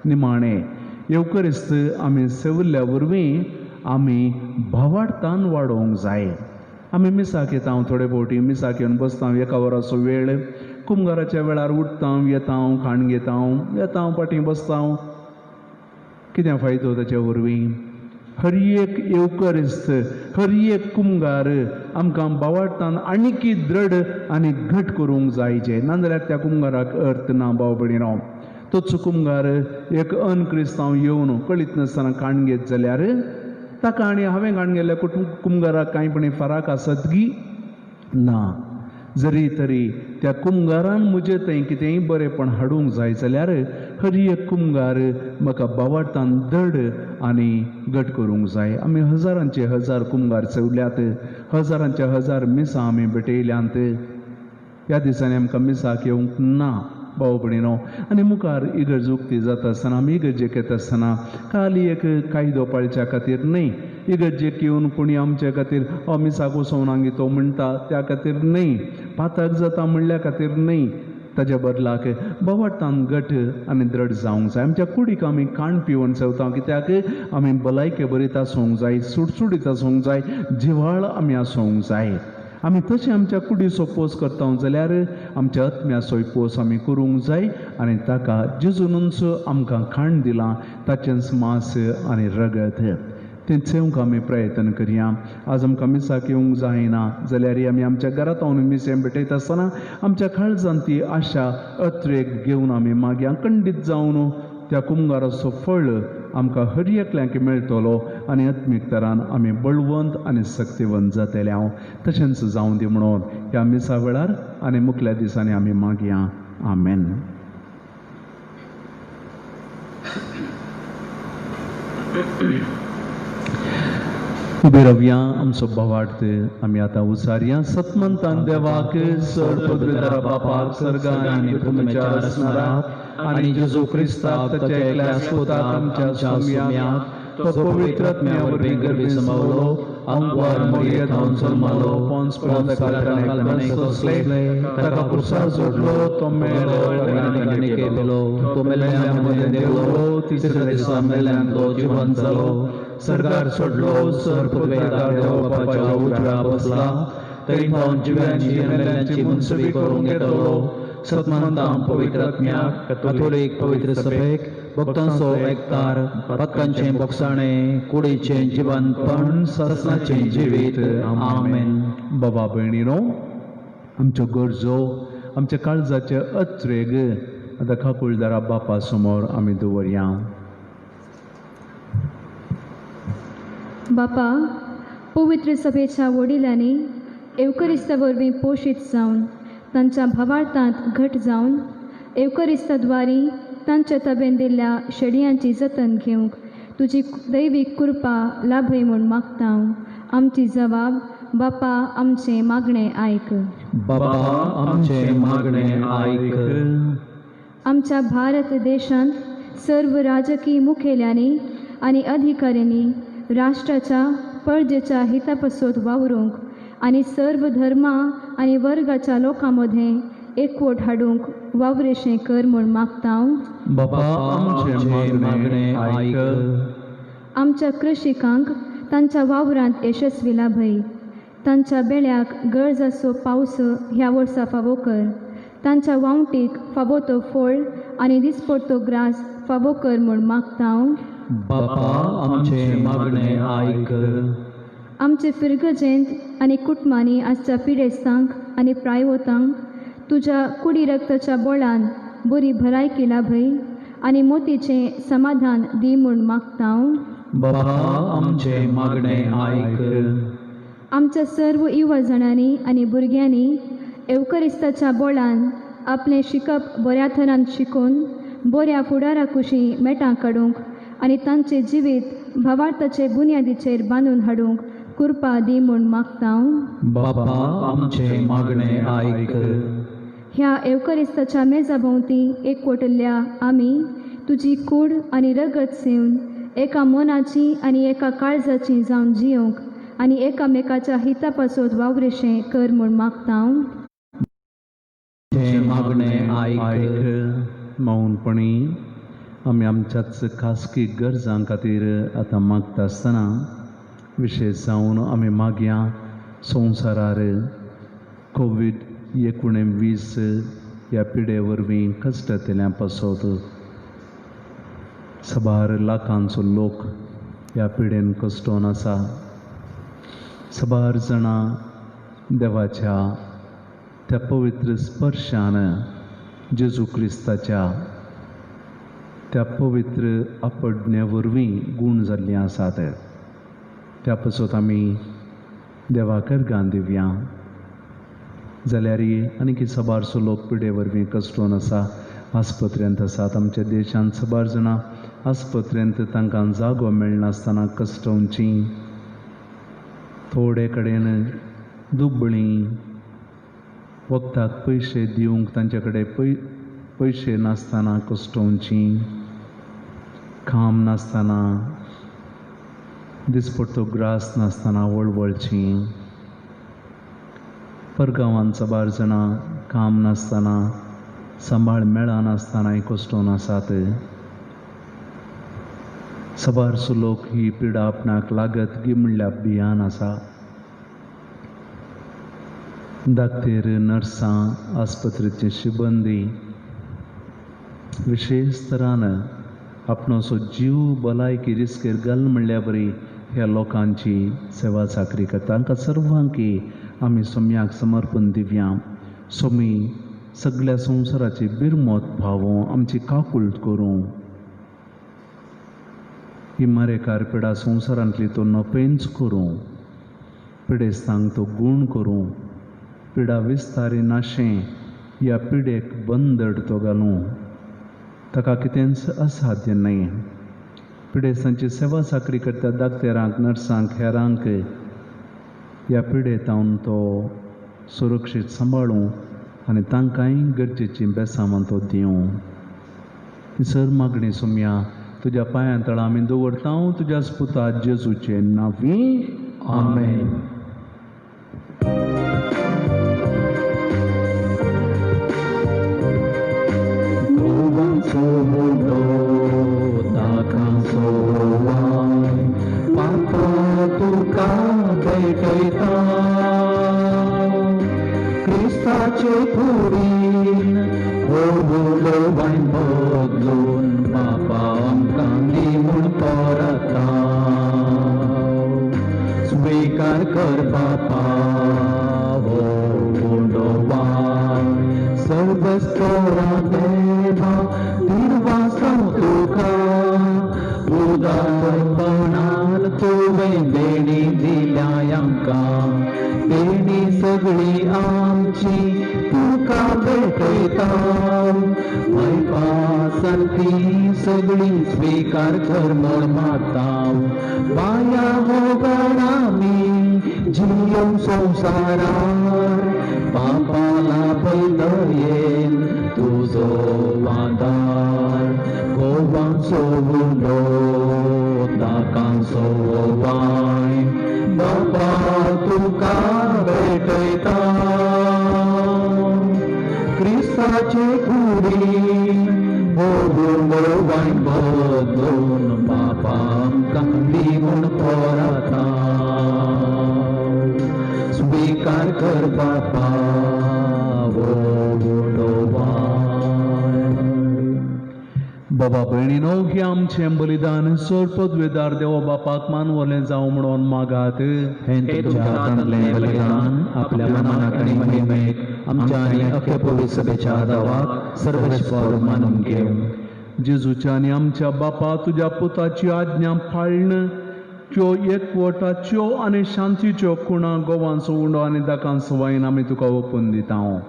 निमाणें येवकरिस्त आमी सेविल्ल्या वरवीं आमी भावार्थान वाडोवंक जाय. आमी मिसाक येता थोडे फावटी मिसाक येवन बसता एका वराचो वेळ कुमगाराच्या वेळार उठता येता खाण येता फाटीं बसता कितें फायदो ताच्या वरवीं. हर एक येवकरिस्त हर एक कुमगार आमकां भावार्थान आनीकी दृढ आनी घट करूंक जायचे नाजाल्यार त्या कुमगाराक अर्थ ना भाव भयणीनो. तोच कुमगार एक अनक्रिस्तांव येवन कळीत नासतना खाण घेत जाल्यार ताका आनी हांवें घाण गेल्ल्या कुमगाराक कांयपणी फराक आसत की ना. जरी तरी त्या कुमगारान म्हजे थंय कितेंय बरेंपण हाडूंक जाय जाल्यार हर एक कुमगार म्हाका भावार्थान दड आनी घट करूंक जाय. आमी हजारांचे हजार कुमगार चेवल्यात हजारांचे हजार मिसां आमी भेटयल्यांत. ह्या दिसांनी आमकां मिसाक येवंक ना भाव भयणीनो. आनी मुखार इगर्ज उक्ती जाता आसतना आमी इगर्जेक येता आसतना खाली एक कायदो पाळच्या खातीर न्हय इगर्जेक येवन कोणी आमचे खातीर मिसाक वचोवन हांगा तो म्हणटा त्या खातीर न्हय पातक जाता म्हणल्या खातीर न्हय ताच्या बदलाक भावार्थान घट आनी दृढ जावंक जाय. आमच्या कुडीक आमी खाण पिवण चेवता कित्याक आमी भलायके बरीत आसूंक जाय सुटसुटीत आसूंक जाय जिवाळ आमी आसूंक जाय. आमी तशें आमच्या कुडीचो पोस करता जाल्यार आमच्या आत्म्याचोय पोस आमी करूंक जाय आनी ताका जेजूनच आमकां खाण दिलां ताचेंच मांस आनी रगत तें चेवंक आमी प्रयत्न करया. आज आमकां मिसाक येवंक जायना जाल्यार आमी आमच्या घरांत हांव मिसें भेटयता आसतना आमच्या काळजांत ती आशा अत्रेक घेवन आमी मागया खंडीत जावन त्या कुमगाराचो फळ आमकां हर एकल्यांक मेळटलो आनी आत्मीक तरान आमी बळवंत आनी सक्तिवंत जातले. हांव तशेंच जावं दी म्हणून ह्या मिसा वेळार आनी मुखल्या दिसांनी आमी मागया. आमेन. उबे रावया आमचो भावार्थ आमी आतां उसारया. सतमंतान देवाक सर पदवीदारा बापाक सर्गान आनी पुर्णविचार असणारा आनी जेजू क्रिस्ताक ताच्या एकल्या स्पुताक आमच्या सुम्याक तो पवित्र आत्म्या वरवीं गर्भी समावलो अंगवार मरियत हांव जल्मालो पोंस पिलाताक सोंसले ताका क्रुसार जोडलो तो मेलो आनी केलो तो मेल्ल्या मदें देवलो तिसऱ्या दिसा मेल्ल्यान तो जिवंत जालो सर्गार सोडलो सर पदवीदार देवा बापाच्या उजव्या बसला थंय हांव जिव्यांची मेल्ल्यांची मुनसबी करूंक येतलो. सतमंतां पवित्र आत्म्याक कॅथोलीक पवित्र सभेक भक्तांचो एकतार पातकांचें बोगसाणें कुडीचें जिवंतपण ससनाचें जिवीत. आमेन. बाबा भयणीनो आमच्यो गरजो आमच्या काळजाचे अत्रेग आतां खाकुळदारा बापा समोर आमी दवरया. बापा पवित्र सभेच्या वडिलांनी येवकरिस्ता वरवीं पोशीत जावन तांच्या भावार्थांत घट जावन येवकरिस्ताद्वारी तांच्या ताब्यान दिल्ल्या शेडयांची जतन घेवंक तुजी दैवीक कृपा लाभय म्हूण मागता. आमची जबाब बापा आमचें मागणें आयक. बापा आमचें मागणें आयक. आमच्या भारत देशांत सर्व राजकीय मुखेल्यांनी आनी अधिकाऱ्यांनी राष्ट्राच्या प्रजेच्या हिता पासत वावरूंक आनी सर्व धर्मां आनी वर्गाच्या लोकां मदें एकवट हाडूंक वावरेशें कर म्हूण मागता. बापा आमचें मागणें आयक. आमच्या कृशिकांक तांच्या वावरांत यशस्वी लाभय. तांच्या बेळ्याक गरजाचो पावस ह्या वर्सा फावो कर. तांच्या वावटीक फावो तो फळ आनी दिसपडटो ग्रास फावो कर म्हूण मागता. बापा आमचें मागणें आयक. आमचे फिरगजेंत आनी कुटुंबांनी आजच्या पिडेस्तांक आनी प्रायवतांक तुझ्या कुडी रक्ताच्या बोळान बरी भलायकी लाभय आनी मोतीचें समाधान दी म्हूण मागता हांव. बाबा आमचे मागणे आयक. आमच्या सर्व इवळजणांनी आनी भुरग्यांनी एवकरिस्ताच्या बोळान आपलें शिकप बऱ्या तरान शिकून बऱ्या फुडारा कुशी मेटां काडूंक आनी तांचें जिवीत भावार्थाचे बुन्यादीचेर बांदून हाडूंक कृपा दी म्हूण मागता हांव. बाबा आमचे मागणे आयक. ह्या एवकरिस्ताच्या मेजा भोंवती एकवटल्या आमी तुजी कूड आनी रगत सेवन एका मनाची आनी एका काळजाची जावन जियोंक आनी एकामेकाच्या हिता पासत वावरेशें कर म्हूण मागता हांव. मागणे आयक. आयक. मौनपणी आमी आमच्याच खासगी गरजां खातीर आतां मागता आसतना विशेश जावन आमी मागया संवसारार COVID-19 ह्या पिडे वरवीं कश्टांतल्यान पासत साबार लाखांचो लोक ह्या पिडेन कश्टोन आसा. साबार जाणां देवाच्या त्या पवित्र स्पर्शान जेजू क्रिस्ताच्या त्या पवित्र आपडणे वरवीं गूण जाल्लीं आसात. त्या पासत आमी देवाक अर्गां दिवया. जाल्यार आनीक साबारसो लोक पिडे वरवीं कश्टोन आसा, आस्पत्र्यांत आसात. आमच्या देशांत साबार जाणां आस्पत्र्यांत तांकां जागो मेळनासतना कश्टोवचीं. थोडे कडेन दुबळीं वखदाक पयशे दिवंक तांचे कडेन पयशे नासतना कश्टोवचीं. काम नासतना दिसपट्टो ग्रास नासतना वळवळचीं. परगांवांत साबार जाणां काम नासतना सांबाळ मेळनासतनाय कश्टोन आसात. साबारसो लोक ही पिडा आपणाक लागत गी म्हणल्या भियान आसा. दाक्तेर, नर्सां, आस्पत्रेचे सिबंदी विशेश तरान आपणोचो जीव भलायकी रिस्केर घाल म्हणल्या बरी ह्या लोकांची सेवा चाकरी करता. तांकां सर्वांकी आमी सोम्याक समर्पण दिवया. सोमी सगळ्या संवसाराची बिरमोत भावो आमची काकूळट करूं. ही मरेकार पिडा संवसारांतली तो नपेंच करूं. पिडेस्तांक तो गूण करूं. पिडा विस्तारी नाशें ह्या पिडेक बंदड तो घालूं. ताका कितेंच असाध्य न्हय. पिडेस्तांची सेवा साकरी करता दाक्तेरांक, नर्सांक, हेरांक ह्या पिडेतावन तो सुरक्षीत सांबाळूं आनी तांकांय गरजेची बेसामां तो दिवं. ही सर मागणी सोम्या तुज्या पांयां तळा आमी दवरता तुज्या पुता जेजूचे नांवी. आमेन. क्रिस्ताचे कुडीन ओबुलो वायन बदलून बापा आमकां दी म्हूण परता. स्वीकार कर बापा हो गुंडोबाय. सर्वस्परा देवा निर्वासो तुका उदारपणान तुवें देणी दिल्या आमकां. देणी सगळी आमची तुका भेटयता. सारखी सगळी स्वीकार कर म्हूण मागता. माया होगाण आमी जियोंक संवसारार पापाला दयेन तुजो वादार. गोवांचो गुंडो ताकांचो वाय बाबा तुका भेटयता. क्रिस्ताचे कुडीन हो गुंडो वायन बदलून बापा आमकां दी म्हूण परता. स्वीकार कर बापा हो गुंडो वाय. बाबा भयणीनो, हे आमचें बलिदान सोरपदवेदार देवा बापाक मानवलें जावं म्हणून मागात. हे तुमच्या हातांतलें बलिदान आपल्या मनाक आनी महिमेक आमच्या आनी अख्ख्या पवित्र सभेच्या आदावाक सर्वस्वर मानून घेवं. जेजूच्या आनी आमच्या बापा तुज्या पुताची आज्ञा पाळण त्यो एकवटाच्यो आनी शांतीच्यो खुणा गोवांचो उंडो आनी दाकांचो वायन आमी तुका ओपून दिता.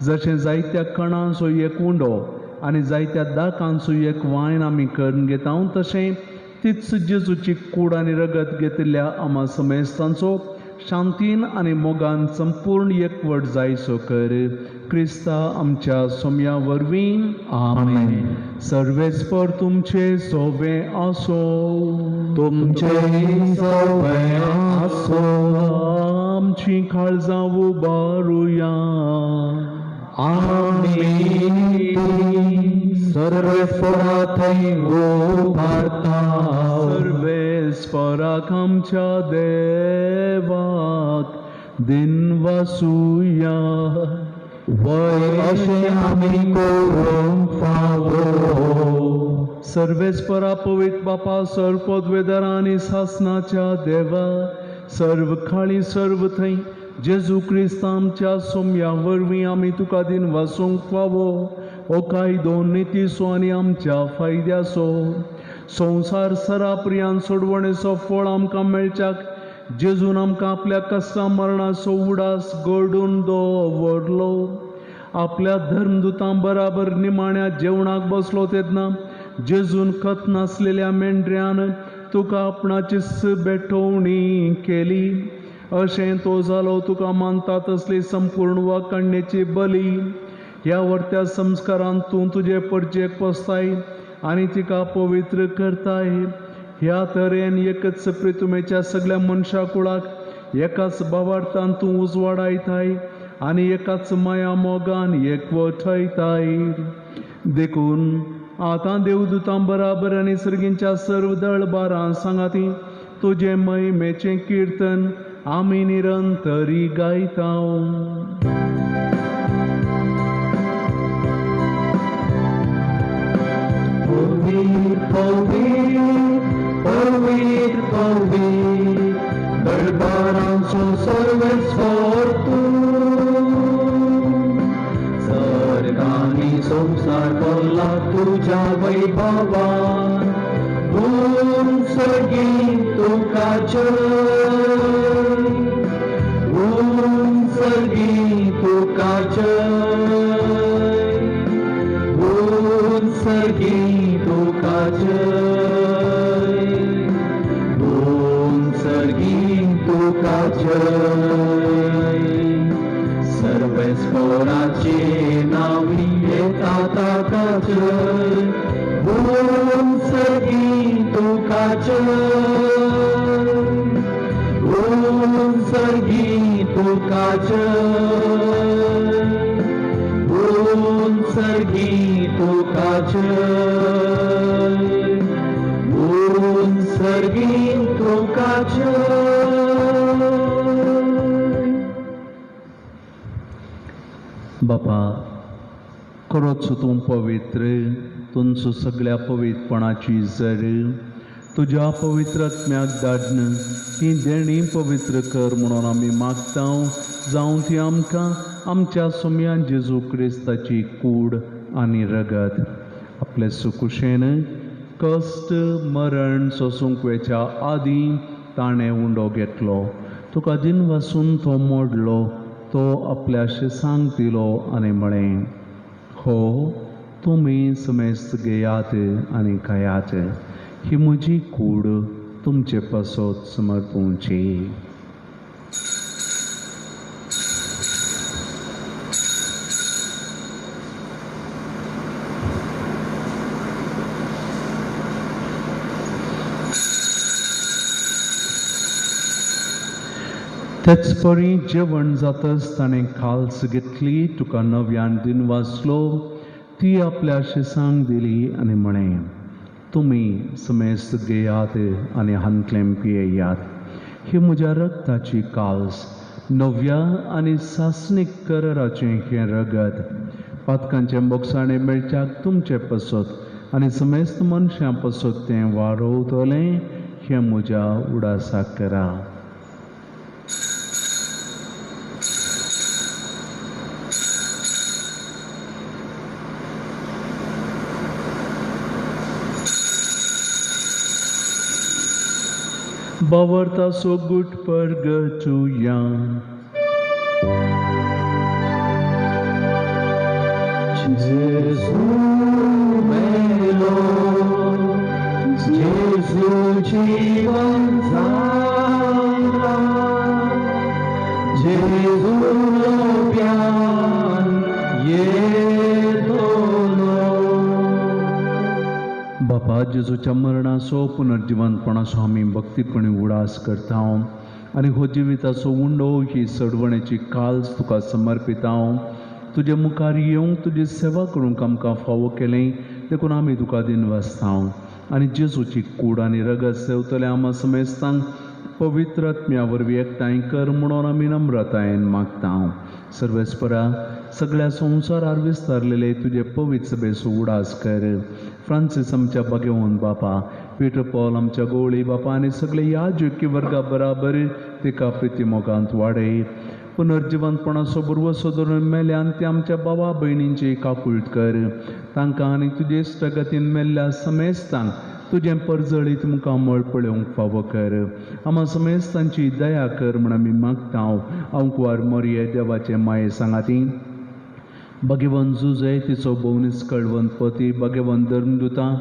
जशें जायत्या कणांचो एक उंडो आनी जायत्या दाकांचो एक वायन आमी करून घेता, तशें तीच जेजूची कूड आनी रगत घेतिल्ल्या आमा समेस्तांचो शांतीन आनी मोगान संपूर्ण एकवट जायसो कर. क्रिस्ता आमच्या सोम्या वरवीं. आमेन. सर्वेस्पर तुमचे सोवे आसो. तुमचे सवय आसो. आमची काळजां उबारुया. आमी सर्वेस्परा थंय उबारता. सर्वेस्पराक आमच्या देवाक दिनवासुया. वय अशें आमी करूंक फावो. सर्वेस्परा पवित्र बापा, सर्वपदवेदार आनी सासनाच्या देवा, सर्व काळी सर्व थंय जेजू क्रिस्त आमच्या सोम्या वरवीं आमी तुका दिन वासूंक फावो. ओ कायदो नितीसो आनी आमच्या फायद्याचो. संवसार सरापर्यंत सोडवणेचो फळ आमकां मेळच्याक जेजून आमकां आपल्या कश्टा मरणाचो उडास घडून दवरलो. आपल्या धर्मदुतां बराबर निमाण्या जेवणाक बसलो तेन्ना जेजून खत नासलेल्या मेंढऱ्यान तुका आपणाची बेठवणी केली. अशें तो जालो तुका मानता तसली संपूर्ण वाकाणणेची बली. ह्या वर्त्या संस्कारांत तूं तुजे परचेक पोसताय आनी तिका पवित्र करताय. ह्या तरेन एकच प्रितुमेच्या सगळ्या मनशा कुळाक एकाच भावार्थान तूं उजवाडायताय आनी एकाच माया मोगान एकवटायताय. देखून आतां देवदूतां बराबर आनी सर्गींच्या सर्व दळबारां सांगाती तुजे महिमेचें किर्तन आमी निरंतरी गायता. पवित्र पवित्र दरबारांचो सर्वेस्वर तूं. सर्गांनी संसार भरला तुज्या वैभवान. सर्गी तुका जय. सर्गी तुका जय. सर्गी तुका जय. सर्गी तुका जय. सर्वेस्पराचे नावी येता ताका जय. सर्गी तुका जय. सर्गी तुका जय. सर्गी तुका जय. सर्गी तुका जय. बापा, खरोच तूं पवित्र. तुमचो सगळ्या पवित्रपणाची जर तुज्या पवित्र आत्म्याक धाडन ती देणी पवित्र कर म्हणून आमी मागता. जावं ती आमकां आमच्या सोम्यान जेजू क्रिस्ताची कूड आनी रगत आपले सुकुशेन कश्ट मरण सोसूंक वेच्या आदीं ताणें उंडो घेतलो. तुका दिन वासून तो मोडलो. तो आपल्या शिसांक दिलो आनी म्हळें, हो तुमी समेस्त घेयात आनी खायात. ही म्हजी कूड तुमचे पासत समर्पूंची. तेच परी जेवण जातच ताणें खाल्स घेतली. तुका नव्यान दिन वाचलो. ती आपल्या शिसांक दिली आनी म्हळें, तुमी समेस्त घेयात आनी हांतलें पियेयात. ही म्हज्या रगताची काल्स, नव्या आनी सासणीक कराराचें हें रगत. पातकांचें बोगसाणें मेळच्याक तुमचे पासत आनी समेस्त मनशां पासत तें वाडवतलें हें म्हज्या उडासाक करा. Bavarta so good purgatoria. Gesù melo, Gesù जीवन झाला, Gesù लोब्यान येतो. बापा जेजूच्या मरणाचो पुनर्जिवंतपणाचो आमी भक्तीपणी उडास करता आनी हो जिविताचो उंडो ही सडवणेची काल्स तुका समर्पिता. तुजे मुखार येवंक तुजी सेवा करूंक आमकां फावो केलें देखून आमी तुका दिनवासता आनी जेजूची कूड आनी रगत सेवतले आमा समेस्तांक पवित्र आत्म्या वरवीं एकठांय कर म्हणून आमी नम्रतायेन मागता. सर्वेस्परा सगळ्या संवसारार विस्तारलेले तुजे पवित्र सभेचो उडास कर. फ्रांसीस आमच्या बागेवंत बापा, पीटर पॉल आमच्या गवळी बापा आनी सगळे याजकी वर्गा बराबर तिका प्रितीमोगांत वाडय. पुनर्जिवंतपणाचो बुरवोसो धरून मेल्यान ते आमच्या भावा भयणींची काकुळट कर. तांकां आनी तुजे इश्टगतीन मेल्ल्या समेस्तांक तुजें परजळीत तुमकां मळ पळोवंक फावो कर. आमा समेस्तांची दया कर म्हण आमी मागता. अंकुवार मोरये देवाचे माये सांगाती, भगवंत जुजय तिचो भोवनीस कळवंत पती, भगवंत धर्मदुतां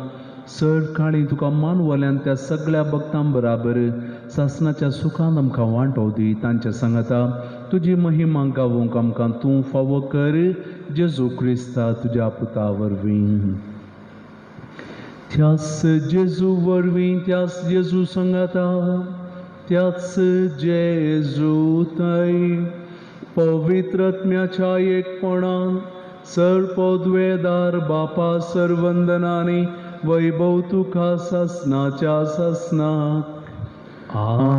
सर काळी तुका मानवल्यान त्या सगळ्या भक्तां बराबर सासणाच्या सुखान आमकां वांटो दी. तांच्या सांगाता तुजी महिमा गावोंक आमकां तूं फावो कर. जेजू क्रिस्ता तुज्या पुता वरवीं. त्याच जेजू वरवीं, त्याच जेजू सांगाता, त्याच जेजू थंय पवित्र आत्म्याच्या एकपणान सर्वोद्वेदार बापा सर्वंदनांनी वैभव तुका सासणाच्या सासणाक. आमेन.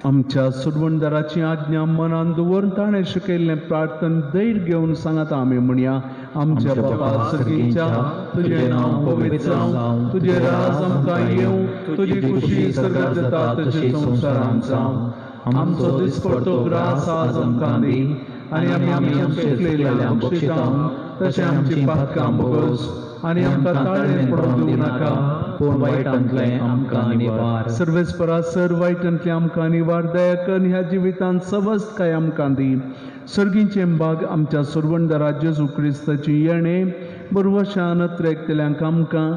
आमच्या सुडवणदाराची आज्ञा मनान दवरून ताणें शिकयल्लें प्रार्थन धैर्य घेवन सांगात आमी म्हणया. आमच्या बापा सर्गीच्या, तुजें नांव पवित्र जावं, तुजें राज आमकां येवं, तुजी खुशी सर्गात जाता तशी संवसारांत जावं. आमचो दिसपडटो ग्रास आज आमकां दी आनी आमी आमचे चुकलेल्यांक बक्षिता तशें आमची पातकां बोगोस आनी आमकां ताळेन पडोवंक दिवं नाका, पूण वायटांतलें आमकां निवार. सर्वेस्परा सर वायटांतलें आमकां निवार. दया कर ह्या जिवितांत सवस्त काय आमकां दी. सर्गीचें भाग आमच्या सुरवणदारा जेजू क्रिस्ताची येणे बरवशान नत्रेकतल्यांक आमकां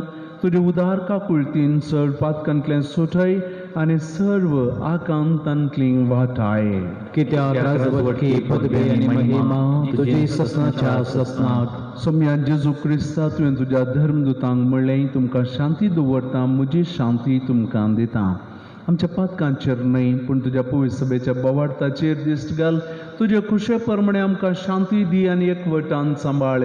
तुजे उदार काकुळटीन चड पातकांतलें सुटय आनी सर्व आकांतांतली वाटाय. कित्याक राजवटी पदवी आनी महिमा तुजी ससनाच्या ससनाक. सोम्या जेजू क्रिस्ता तुवें तुज्या धर्मदुतांक म्हणलें, तुमकां शांती दवरता, म्हजी शांती तुमकां दिता. आमच्या पातकांचेर न्हय पूण तुज्या पवित्र सभेच्या बोवार्थाचेर दिश्ट घाल. तुजे खुशे प्रमाणे आमकां शांती दी आनी एकवटान सांबाळ.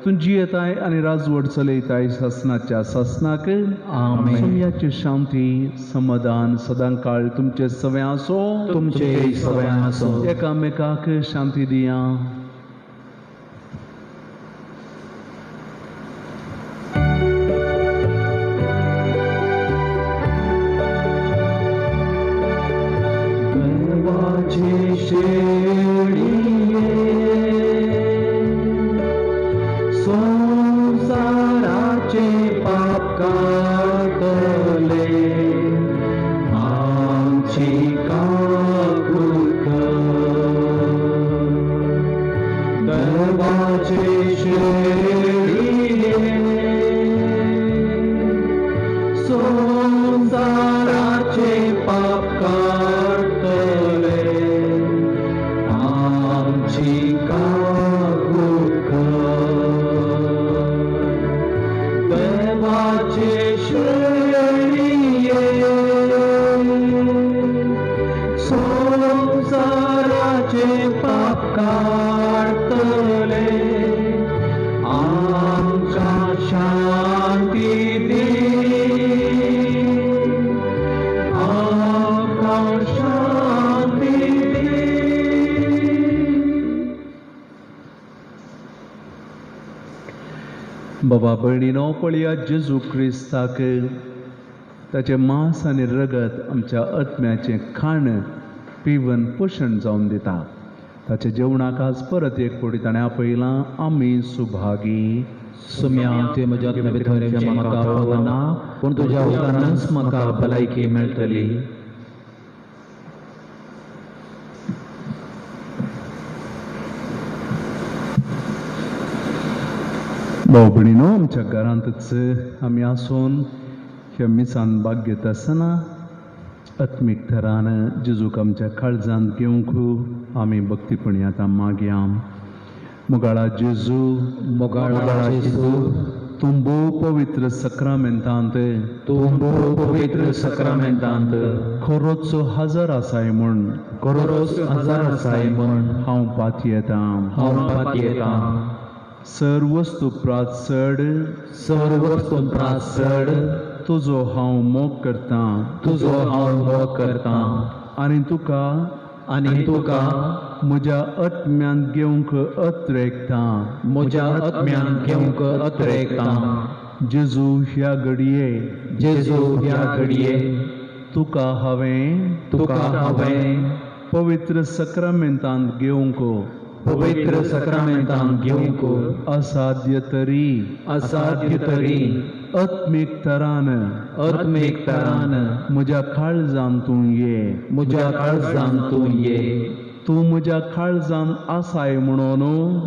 तूं जियेताय आनी राजवट चलयताय सासणाच्या सासनाक. आमेन. सोम्याची शांती समाधान सदां काळ तुमचे सवे आसो. तुमचे सवे आसो. एकामेकाक शांती दिया. संसाराचे पाप कातले आमची काकूळ देवाचे शेळिये संसाराचे पाप कातले आमची काकूळ देवाचे शेळिये संसाराचे पाप कातले आमकां शांती दी. आमकां शांती दी. बाबा भयणीनो पळया जेजू क्रिस्ताक ताचे मांस आनी रगत आमच्या आत्म्याचें खाण पिवन पोशण जावन दिता. ताचे जेवणाक आज परत एक फावटी ताणें आपयलां आमी सुभागी. सुम्या ते म्हज्या भितर म्हाका पावना पूण तुज्या उदारांच म्हाका भलायकी मेळटली. भाऊ भयणीनो आमच्या घरांतच आमी आसून ह्या मिसान भाग घेता आसतना आत्मीक थरान जेजूक आमच्या काळजांत घेवंक आमी भक्तीपणी आतां मागया. मोगाळा जेजू, मोगाळा जेजू, तुंबो पवित्र सक्रामेंतांत पवित्र सक्रामेंतांत खरोच हजर आसाय म्हूण खरोच हजार आसाय म्हूण हांव पाती येतां. हांव पाती येतां. सर्वस्तू प्राचड तुजो हांव मोग करतां. तुजो हांव मोग करतां. आनी तुका म्हज्या आत्म्यान घेवंक अत्रेकतां. म्हज्या आत्म्यान घेवंक अत्रेकतां. जेजू ह्या घडये तुका हांवें पवित्र सक्रामेंतांत घेवंक असाध्य तरी आत्मीक तरान म्हज्या काळजांत तूं ये. तूं म्हज्या काळजांत आसाय म्हणून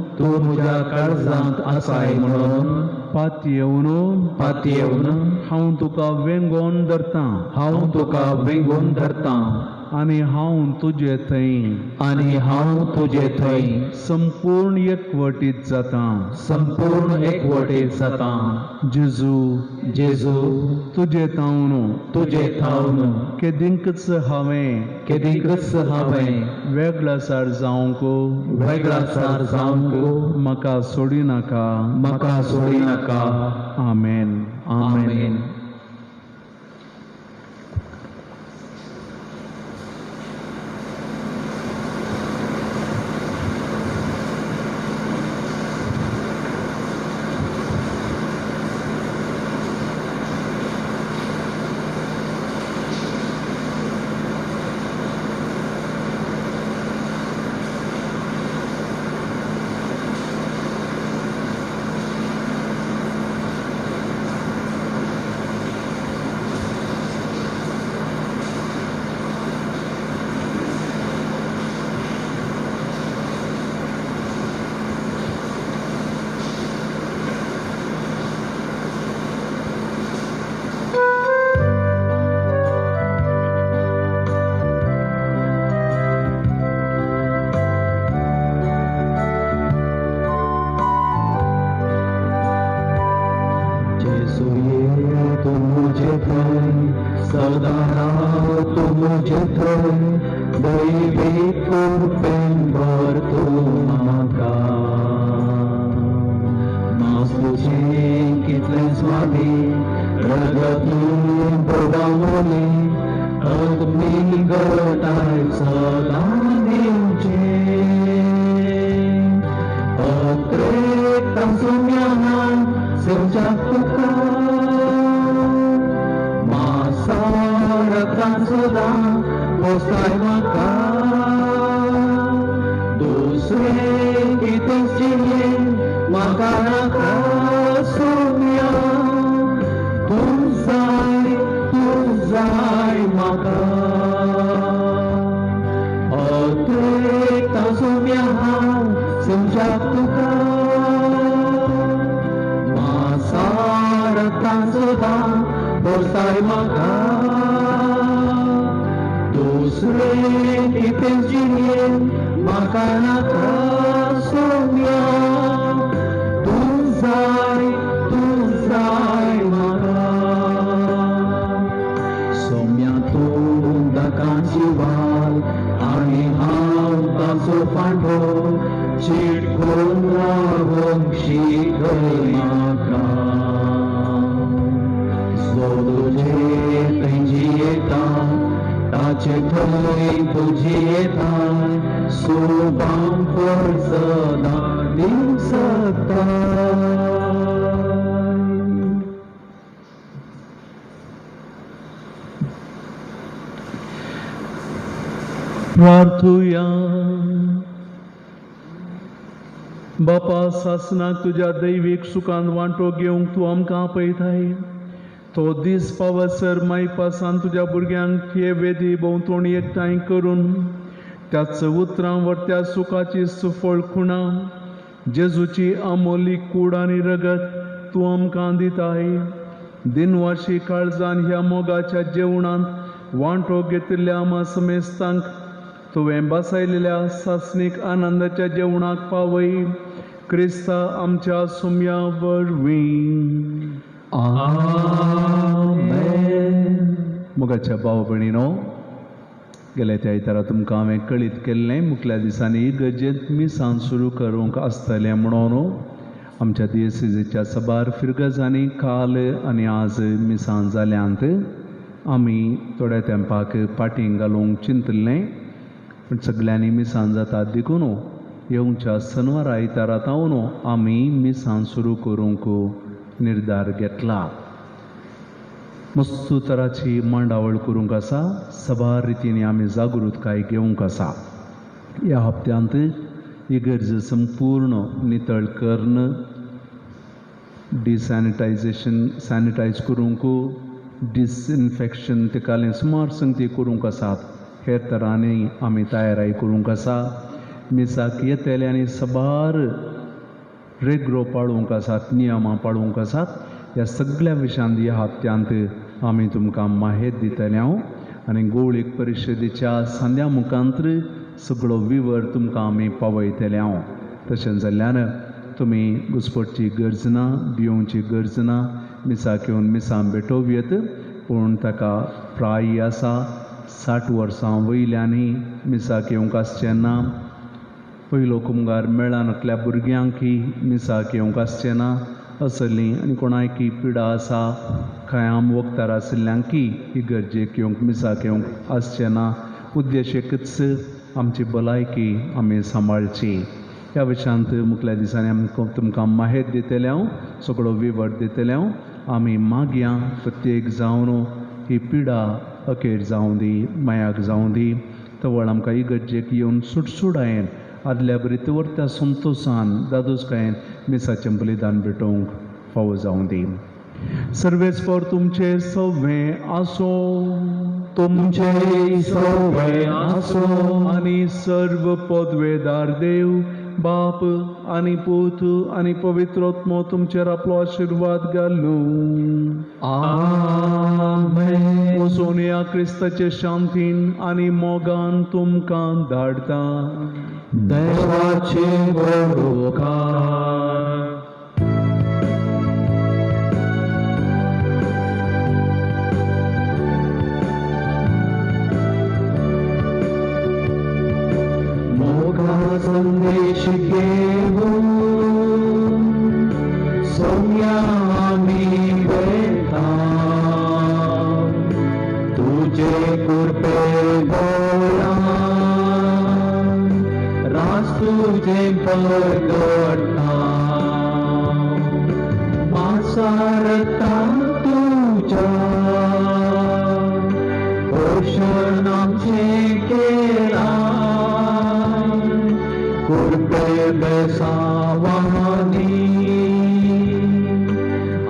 पाती येवन हांव तुका वेंगोन धरतां. आनी हांव तुजे थंय संपूर्ण एकवटीत जातां. जेजू तुजे थावन केदींकच हांवें वेगळासार जावंक म्हाका सोडी नाका. आमेन. Soubam força da प्रार्थुया. बापा, सासनाक तुझ्या दैवीक सुखान वांटो घेवंक तूं आमकां आपयताय. तो दीस पावसर माई पासान तुझ्या भुरग्यांक हे वेदी भोंवतणी एकठांय करून त्याच उतरां वर्त्या सुखाची सुफळ खुणां जेजूची अमोली कूड आनी रगत तूं आमकां दिताय. दिनवाशी काळजान ह्या मोगाच्या जेवणांत वांटो घेतिल्ल्या आमा समेस्तांक तुवें बसयलेल्या सासणीक आनंदाच्या जेवणाक पावय. क्रिस्ता आमच्या सुम्या वरवीं. मोगाच्या भाव भयणीनो, गेल्या त्या आयतारा तुमकां हांवें कळीत केल्लें मुखल्या दिसांनी इगर्जेंत मिसां सुरू करूंक आसतलें म्हणून आमच्या दियेसीजेच्या सबार फिरगजांनी काल आनी आज मिसां जाल्यांत आमी थोड्या तेंपाक पाटींग घालूंक चिंतल्लें. पूण सगळ्यांनी मिसां जातात देखून येवच्या शनवार आयतारातावन आमी मिसां सुरू करूंक निर्धार घेतला. मस्त तराची मांडावळ करूंक आसा. सबार रितींनी आमी जागृतकाय घेवंक आसा. ह्या हप्त्यांत इगर्ज संपूर्ण नितळ कर्ण, सॅनिटायज करूंक, डिसइन्फेक्शन तेकालें सुमार संगती करूंक आसात. हेर तरांनी आमी तयाराय करूंक आसा. मिसाक येतेले आनी सबार रेग्रो पाळूंक आसात, नियमां पाळूंक आसात. ह्या सगळ्या विशयांत ह्या हप्त्यांत आमी तुमकां माहेर दितले आनी गोवळीक परिशदेच्या सांद्या मुखांत्र सगळो विवर तुमकां आमी पावयतले. तशें जाल्ल्यान तुमी घुस्पटची गरज ना, भियोवची गरज ना. मिसाक येवन मिसां भेटोव्येत. पूण ताका प्राय आसा. 60 वर्सां वयल्यांनी मिसाक येवंक आसचें ना. पयलो कुमगार मेळनातल्या भुरग्यांकय मिसाक येवंक आसचें ना. असलीं आनी कोणायकी पिडा आसा, खयाम वखदार आशिल्ल्यांकय इगर्जेक येवंक मिसाक येवंक आसचें ना. उद्देश एकच, आमची भलायकी आमी सांबाळची. ह्या विशयांत मुखल्या दिसांनी आमी तुमकां माहेर दितले, सगळो विवर दितले. आमी मागया प्रत्येक जावन ही पिडा अखेर जावं दी, मायाक जावं दी. तवळ आमकां इगर्जेक येवन सुटसुडायेन आदल्या बरी तवरत्या संतोशान दादोसकायेन मिसाचें बलिदान भेटोवंक फावो जावं दी. सर्वेस्पर तुमचे सव्वे आसो. तुमचे सवय आसो. आनी सर्व पदवेदार देव बाप आनी पूत आनी पवित्रोत्मो तुमचेर आपलो आशिर्वाद घालूं. आमेन. वचून या क्रिस्ताचे शांतीन आनी मोगान तुमकां धाडटा. देवाचे बरोकार. मोगा संदेश घेऊन सौम्या आमी बेता. तुझे कृपे गोळा तुझे परगटा. मासारता तुझ्या पोषण आमचे केला. कृपे बेसावानी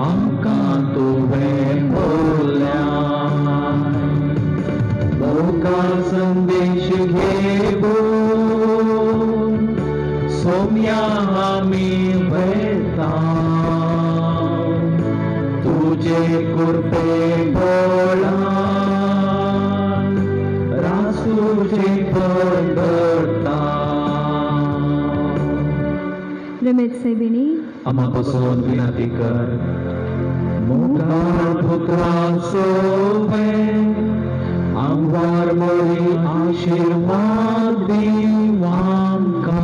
आमकां तुवें बोल्या. मोगा संदेश घेऊन सौम्या आमी वेता. तुझे कृपे बोळा रासूचे परगटा. रमेश साहेबिनी आम्हा पासून विनंती कर. मोगा पुत्रा सोवे आमवार मळी आशीर्वाद दिवांका.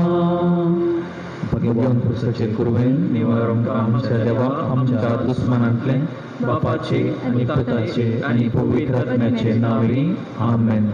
घेवन पुस्तकाचेर कुरवेन निवारण आमच्या देवा आमच्या दुस्मनांतले बापाचे आनी पुताचे आनी पवित्र आत्म्याचे नांवी. आमेन.